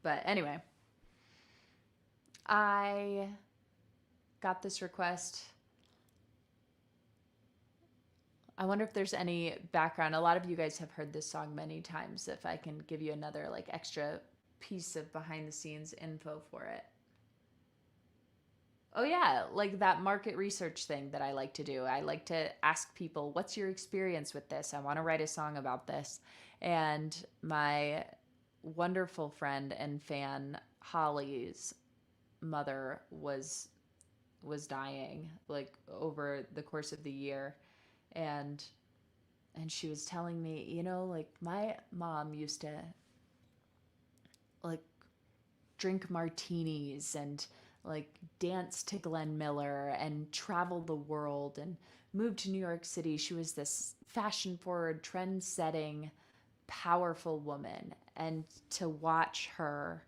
But anyway, I got this request. I wonder if there's any background. A lot of you guys have heard this song many times. If I can give you another like extra piece of behind the scenes info for it. Oh yeah, like that market research thing that I like to do. I like to ask people, what's your experience with this? I want to write a song about this. And my wonderful friend and fan Holly's mother was dying like over the course of the year, and she was telling me, like my mom used to like drink martinis and like dance to Glenn Miller and travel the world and move to New York City. She was this fashion forward, trend setting, powerful woman. And to watch her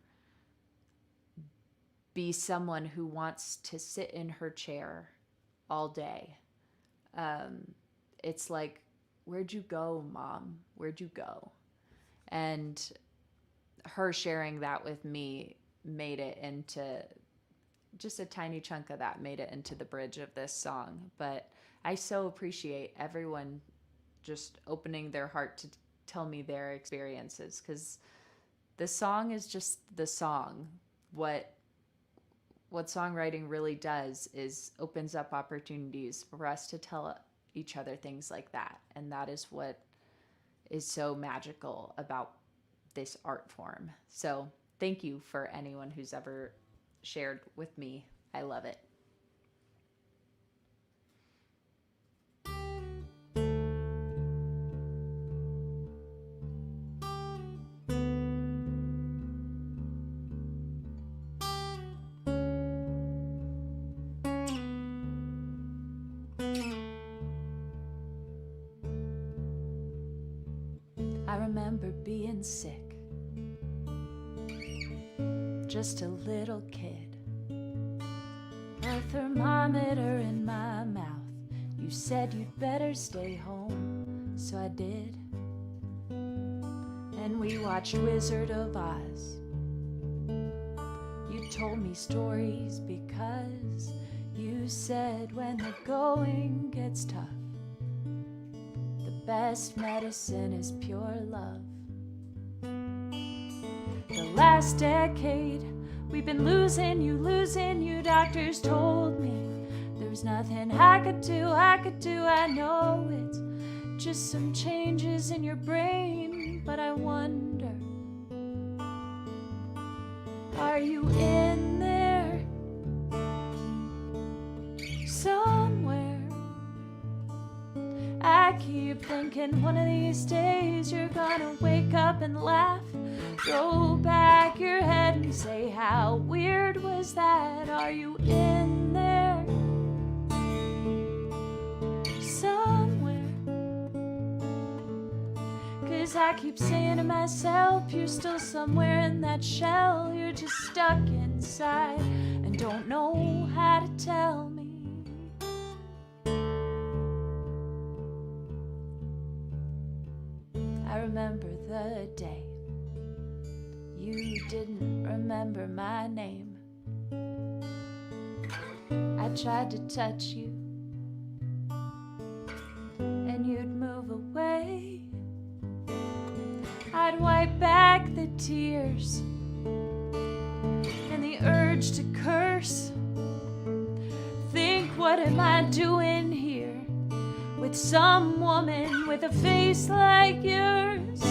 be someone who wants to sit in her chair all day, it's like, where'd you go, Mom? Where'd you go? And her sharing that with me made it into just a tiny chunk of that, made it into the bridge of this song. But I so appreciate everyone just opening their heart tell me their experiences, because the song is just the song. What songwriting really does is opens up opportunities for us to tell each other things like that. And that is what is so magical about this art form. So thank you for anyone who's ever shared with me. I love it. I remember being sick, just a little kid, a thermometer in my mouth. You said you'd better stay home, so I did. And we watched Wizard of Oz. You told me stories because you said when the going gets tough, best medicine is pure love. The last decade, we've been losing you. Doctors told me there was nothing I could do. I know it's just some changes in your brain, but I wonder, are you in there somewhere? I keep thinking one of these days you're gonna wake up and laugh, throw back your head and say, how weird was that? Are you in there somewhere? 'Cause I keep saying to myself, you're still somewhere in that shell. You're just stuck inside and don't know how to tell me. I remember the day you didn't remember my name. I tried to touch you and you'd move away. I'd wipe back the tears and the urge to curse. Think, what am I doing here with some woman with a face like yours?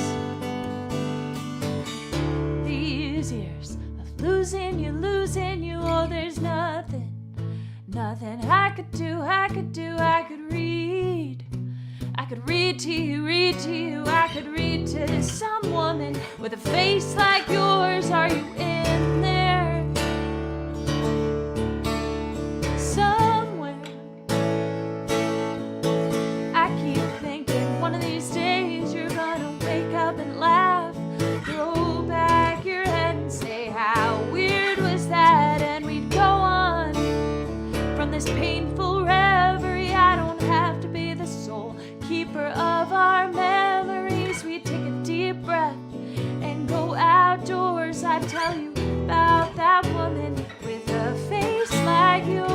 These years of losing you, oh, there's nothing I could do. I could read to you, I could read to some woman with a face like yours. Are you in there somewhere? I keep thinking one of these days you're gonna wake up and laugh, throw back your head and say, how weird was that? And we'd go on from this painful reverie. I don't have to be the sole keeper of our memories. We take a deep breath and go outdoors. I tell you about that woman with a face like yours.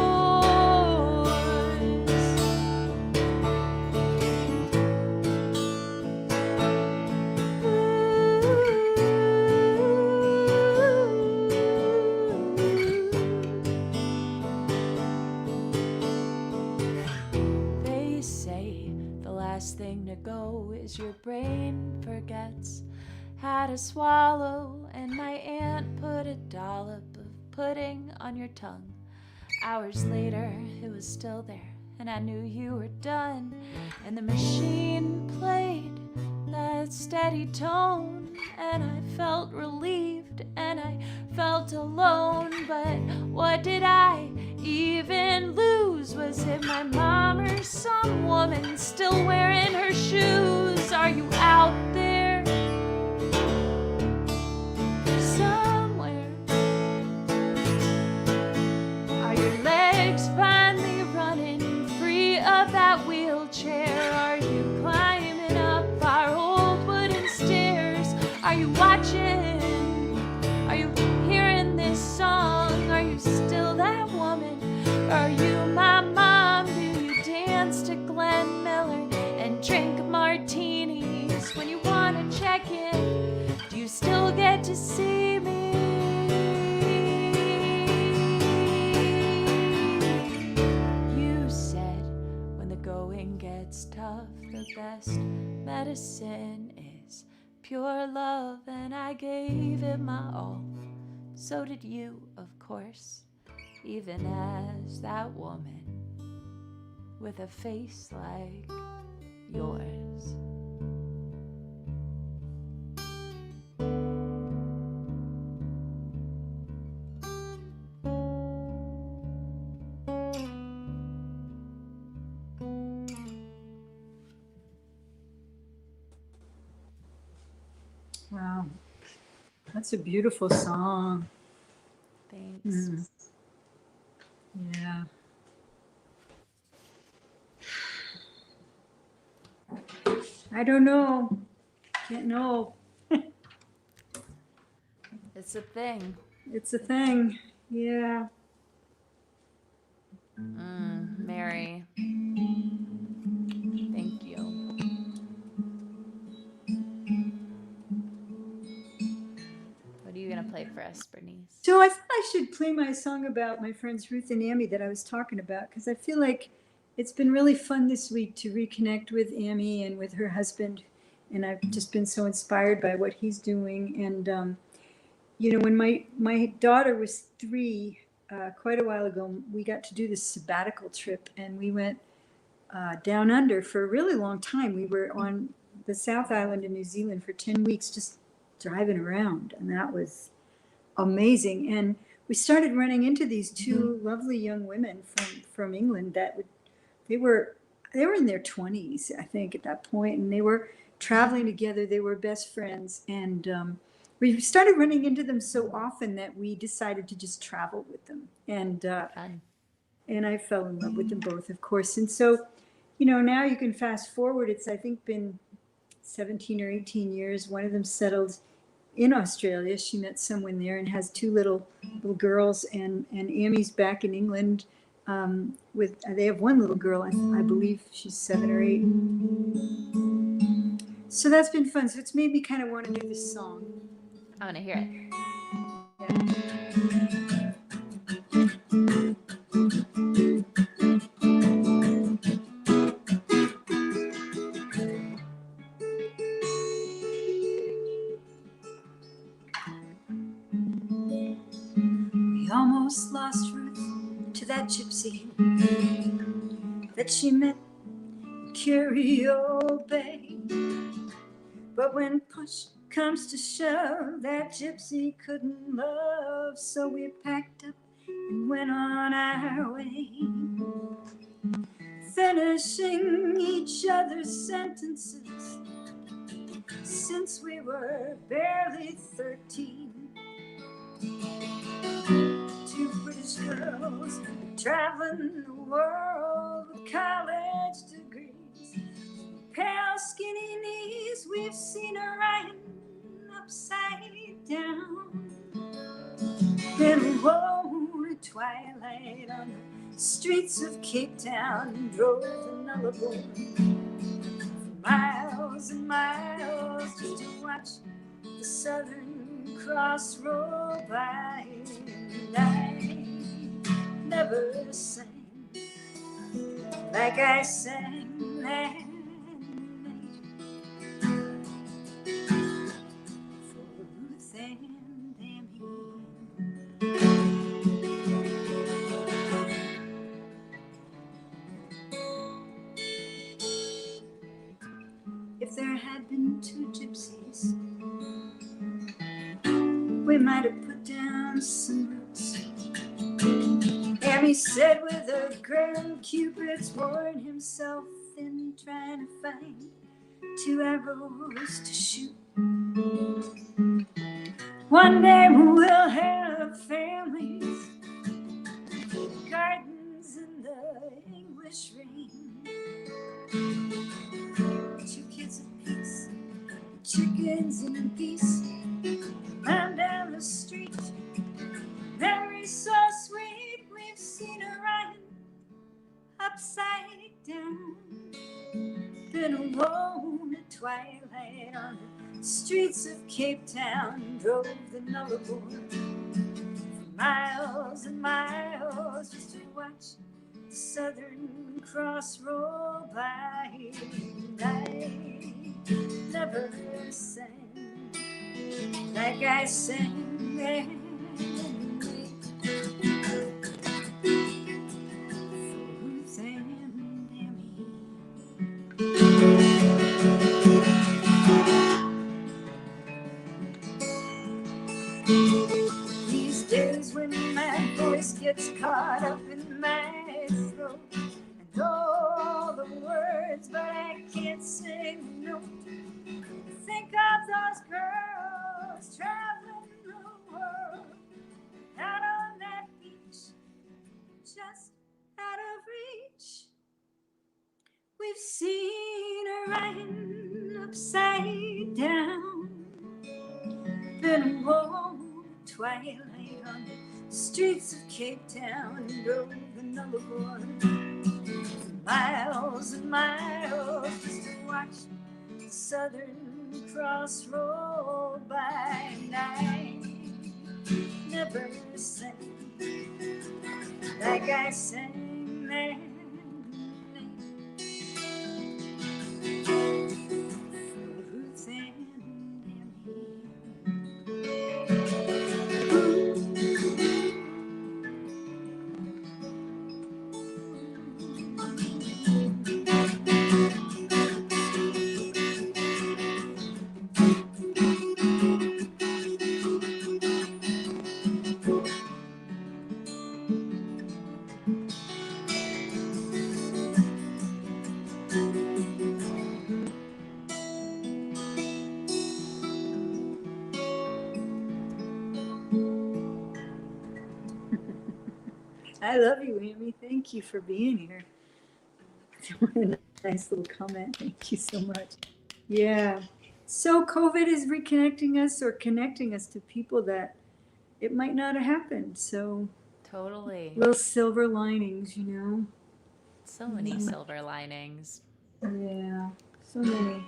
They say the last thing to go is your brain forgets how to swallow, and my aunt put a dollop of pudding on your tongue. Hours later, it was still there, and I knew you were done. And the machine played that steady tone, and I felt relieved, and I felt alone. But what did I even lose? Was it my mom or some woman still wearing her shoes? Are you out there somewhere? Are your legs finally running free of that wheelchair? Are you climbing up our old wooden stairs? Are you watching? Are you hearing this song? Are you still that woman? Are you my mom? Do you dance to Glenn Miller and drink martinis when you want best medicine is pure love, and I gave it my all. So did you, of course, even as that woman with a face like yours. Wow. That's a beautiful song. Thanks. Yeah. I don't know. Can't know. It's a thing. It's a thing. Yeah. Mary. Thank you. What are you going to play for us, Bernice? So I thought I should play my song about my friends Ruth and Amy that I was talking about, because I feel like it's been really fun this week to reconnect with Amy and with her husband. And I've just been so inspired by what he's doing. And, you know, when my daughter was 3, quite a while ago, we got to do this sabbatical trip, and we went down under for a really long time. We were on the South Island in New Zealand for 10 weeks, just driving around. And that was amazing. And we started running into these 2 lovely young women from England that they were in their 20s, I think, at that point, and they were traveling together. They were best friends, and we started running into them so often that we decided to just travel with them. And I fell in love with them both, of course. And so, you know, now you can fast forward. It's, I think, been 17 or 18 years. One of them settled in Australia. She met someone there and has 2 little girls, and Amy's back in England with, they have 1 little girl, I believe she's 7 or 8. So that's been fun. So it's made me kind of want to do this song. I want to hear it. We almost lost Ruth to that gypsy that she met in Curio Bay. But when push comes to shove, that gypsy couldn't love, so we packed up and went on our way, finishing each other's sentences since we were barely 13. 2 British girls traveling the world with college degrees. Pale, skinny knees, we've seen her riding upside down. Then we rode at twilight on the streets of Cape Town and drove the Nullarbor for miles and miles just to watch the Southern Cross roll by. And I never sang like I sang that night for Ruth and Amy. If there had been 2 gypsies, we might have put down some roots. Amy said with a grin, Cupid's worn himself thin trying to find 2 arrows to shoot. One day we'll have families, gardens in the English rain, 2 kids apiece, chickens and geese, and down the street. Memories so sweet, we've seen her riding upside down. Been alone at twilight on the streets of Cape Town, drove the Nullarbor for miles and miles just to watch the Southern cross roll by night. Never sang like I sang then. Ruth and Emmy. These days when my voice gets caught up in my throat, and all the words, but I can't sing no. Think of those girls traveling the world, out on that beach, just out of reach. We've seen her riding upside down, then walked twilight on the streets of Cape Town, and drove the number one for miles and miles just to watch the Southern Cross roll by night. Never sang like I sang then. Ruth and I love you, Amy. Thank you for being here. Nice little comment. Thank you so much. Yeah. So COVID is reconnecting us or connecting us to people that it might not have happened. So Totally. little silver linings, you know? So many silver linings. Yeah, so many.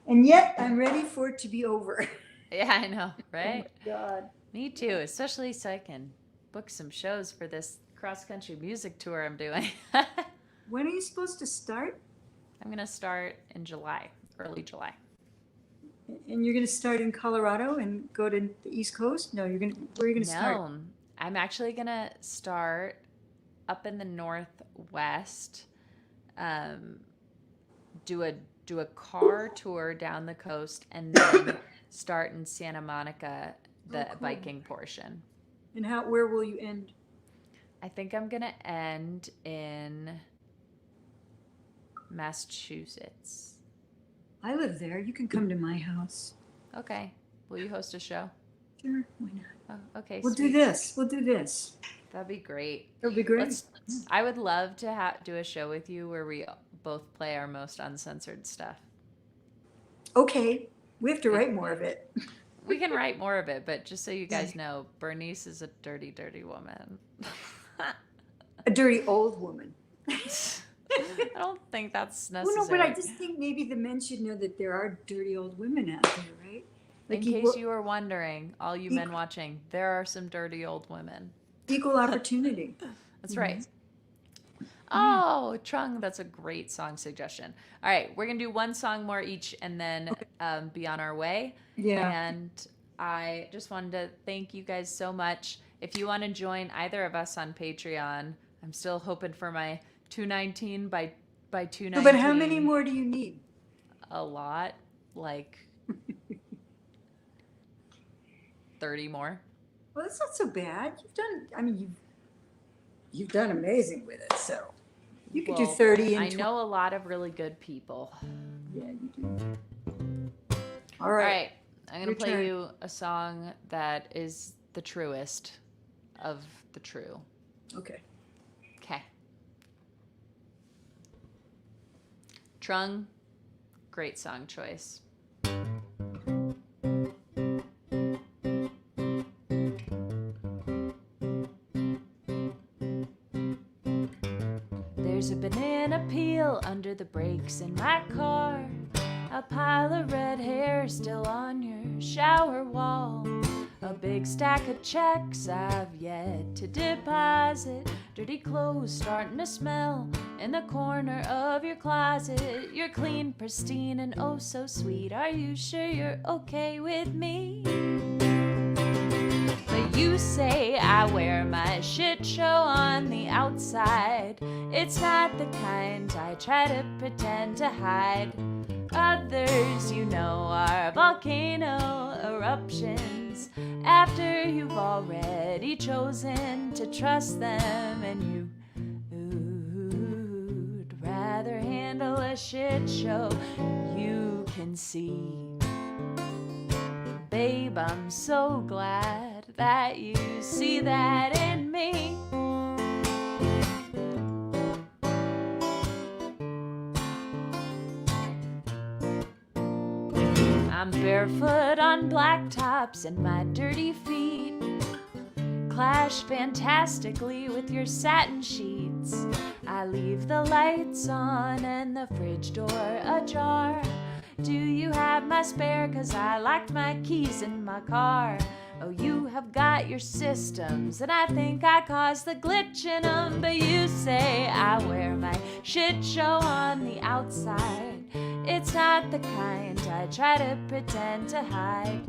And yet I'm ready for it to be over. Yeah, I know, right? Oh my God. Me too, especially so I can book some shows for this cross-country music tour I'm doing. When are you supposed to start? I'm going to start in July, early July. And you're going to start in Colorado and go to the East Coast? No, where are you going to start? No, I'm actually going to start up in the Northwest, do a car tour down the coast, and then start in Santa Monica, the cool. biking portion. And where will you end? I think I'm going to end in Massachusetts. I live there. You can come to my house. Okay. Will you host a show? Sure, why not? Oh, okay. We'll sweet. do this. We'll do this. That'd be great. It'll be great. I would love to do a show with you where we both play our most uncensored stuff. Okay, we have to write more of it. We can write more of it, but just so you guys know, Bernice is a dirty, dirty woman. A dirty old woman. I don't think that's necessary. Well, no, but I just think maybe the men should know that there are dirty old women out there, right? In case you were wondering, all you men watching, there are some dirty old women. Equal opportunity. That's right. Oh, Trung, that's a great song suggestion. All right, we're going to do one song more each and then be on our way. Yeah. And I just wanted to thank you guys so much. If you want to join either of us on Patreon, I'm still hoping for my 219 by 219. No, but how many more do you need? A lot, like 30 more. Well, that's not so bad. You've done amazing with it, so you could do 30 and I know a lot of really good people. Yeah, you do. All All right. right, I'm going to play turn. you a song that is the truest of the true. Okay. Okay. Trung, great song choice. There's a banana peel under the brakes in my car. A pile of red hair still on your shower wall. A big stack of checks I've yet to deposit. Dirty clothes starting to smell in the corner of your closet. You're clean, pristine, and oh so sweet. Are you sure you're okay with me? But you say I wear my shit show on the outside. It's not the kind I try to pretend to hide. Others, you know, are volcano eruptions after you've already chosen to trust them, and you'd rather handle a shit show. You can see, babe, I'm so glad that you see that in me. I'm barefoot on blacktops and my dirty feet clash fantastically with your satin sheets. I leave the lights on and the fridge door ajar. Do you have my spare? 'Cause I locked my keys in my car. Oh, you have got your systems, and I think I caused the glitch in them. But you say I wear my shit show on the outside. It's not the kind I try to pretend to hide.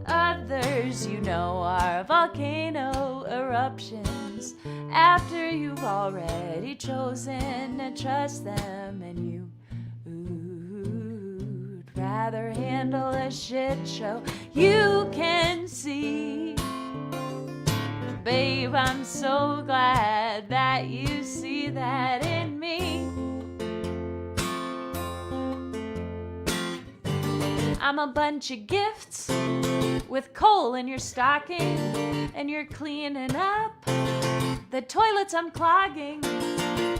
Others, you know, are volcano eruptions after you've already chosen to trust them, and you'd rather handle a shit show. You can see, babe, I'm so glad that you see that in me. I'm a bunch of gifts with coal in your stocking, and you're cleaning up the toilets I'm clogging.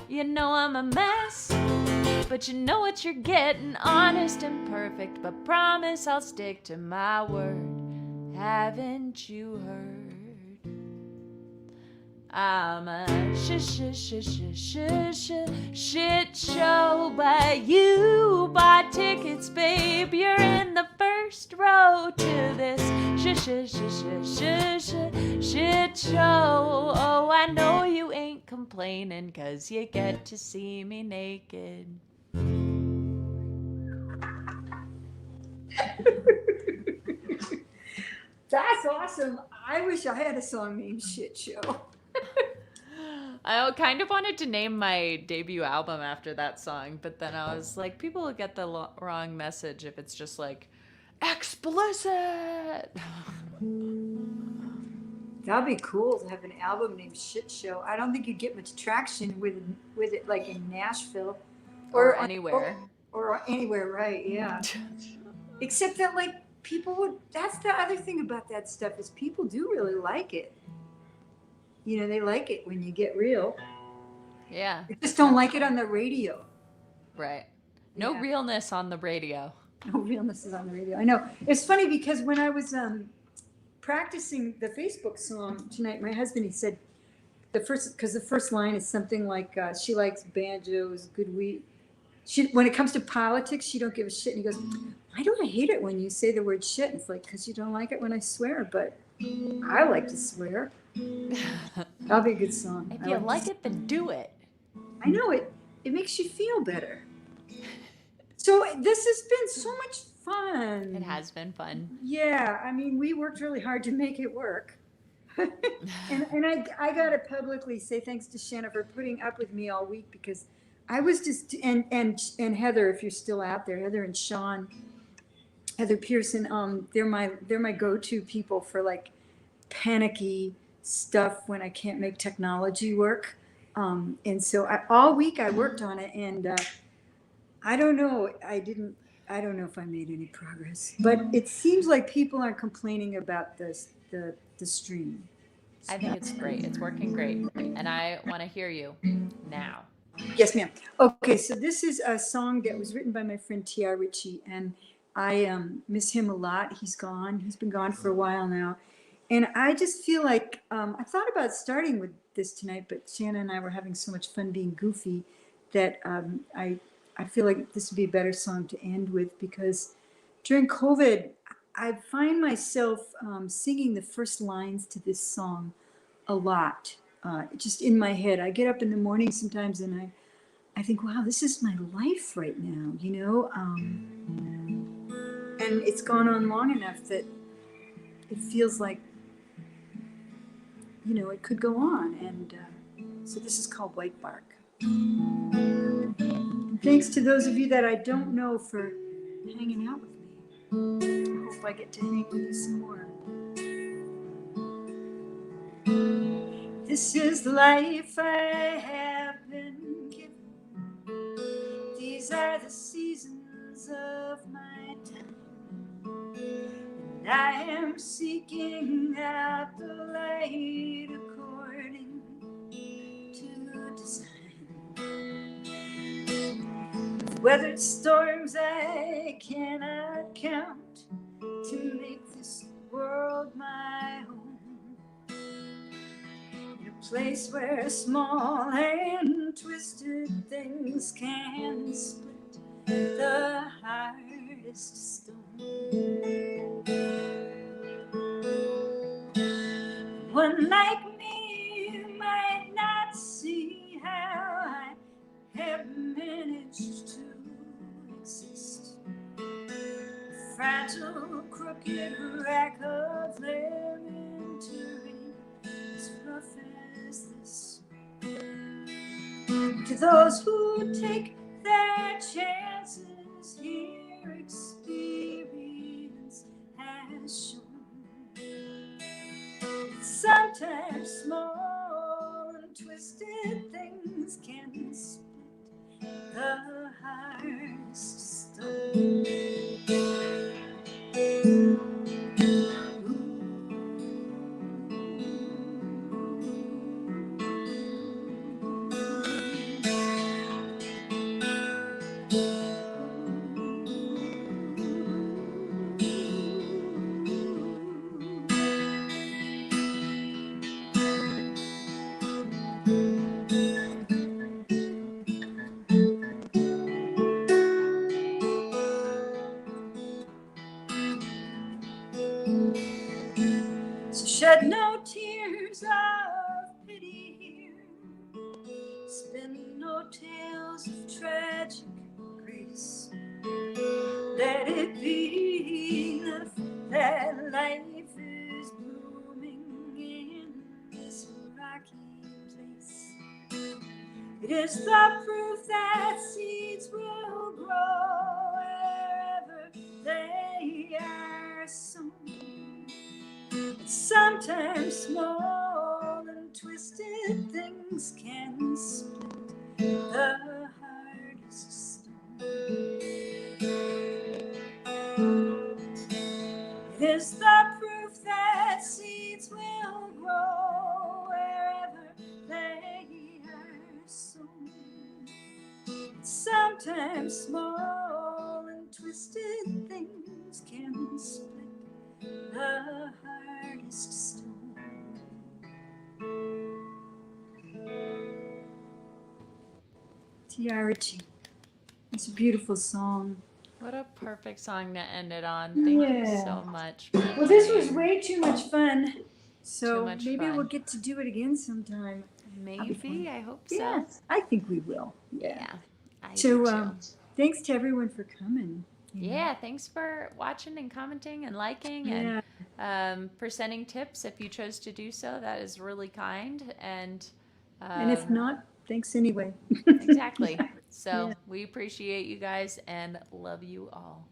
You know I'm a mess, but you know what you're getting. Honest and perfect, but promise I'll stick to my word. Haven't you heard? I'm a shit show, but you bought tickets, babe. You're in the first row to this shit show. Oh, I know you ain't complaining, 'cause you get to see me naked. That's awesome. I wish I had a song named Shit Show. I kind of wanted to name my debut album after that song, but then I was like, people will get the wrong message if it's just like, explicit. That'd be cool to have an album named Shit Show. I don't think you'd get much traction with it, like in Nashville Or anywhere. or anywhere, right? Yeah. Except that, like, people would. That's the other thing about that stuff is people do really like it. You know, they like it when you get real. Yeah. They just don't like it on the radio. Right. No Yeah. realness on the radio. No realness is on the radio. I know. It's funny because when I was practicing the Facebook song tonight, my husband, he said the first line is something like she likes banjos, good weed. When it comes to politics, she don't give a shit. And he goes, why do I hate it when you say the word shit? And it's like, because you don't like it when I swear, but I like to swear. That'll be a good song. If you like it, then do it. I know it makes you feel better. So this has been so much fun. It has been fun. Yeah, I mean, we worked really hard to make it work. and I gotta publicly say thanks to Shanna for putting up with me all week, because I was just and Heather, if you're still out there, Heather and Sean, Heather Pearson, they're my go-to people for like panicky stuff when I can't make technology work. And so all week I worked on it, and I don't know. I don't know if I made any progress, but it seems like people are complaining about the stream. I think it's great. It's working great. And I want to hear you now. Yes, ma'am. Okay, so this is a song that was written by my friend T.R. Ritchie, and I miss him a lot. He's gone. He's been gone for a while now. And I just feel like I thought about starting with this tonight, but Shanna and I were having so much fun being goofy that I feel like this would be a better song to end with, because during COVID, I find myself singing the first lines to this song a lot, just in my head. I get up in the morning sometimes and I think, wow, this is my life right now, you know? And it's gone on long enough that it feels like, you know, it could go on. And so this is called White Bark. And thanks to those of you that I don't know for hanging out with me. I hope I get to hang with you some more. This is the life I have been given. These are the seasons of my time. And I am seeking out the light according to design. With weathered storms I cannot count to make this world my home. In a place where small and twisted things can split the hardest stone. One like me might not see how I have managed to exist. A fragile, crooked wreck of living terrain as rough as this. To those who take their chances, here experience has shown. Sometimes small and twisted things can split the hardest stone. So shed no tears of pity here. Spin no tales of tragic grace. Let it be enough that life is blooming in this rocky place. It is the proof that seeds will grow wherever they are sown. Sometimes small and twisted things can split the hardest stone. It is the proof that seeds will grow wherever they are sown. Sometimes small and twisted things can split the hardest stone. Tiarachi. It's a beautiful song. What a perfect song to end it on. Thank you so much. Well, this was way too much fun. So Too much maybe fun. we'll get to do it again sometime. Maybe. I hope so. Yes, I think we will. Yeah. I So do too. thanks to everyone for coming. Yeah, thanks for watching and commenting and liking and for sending tips if you chose to do so. That is really kind. And if not, thanks anyway. exactly. So Yeah. we appreciate you guys and love you all.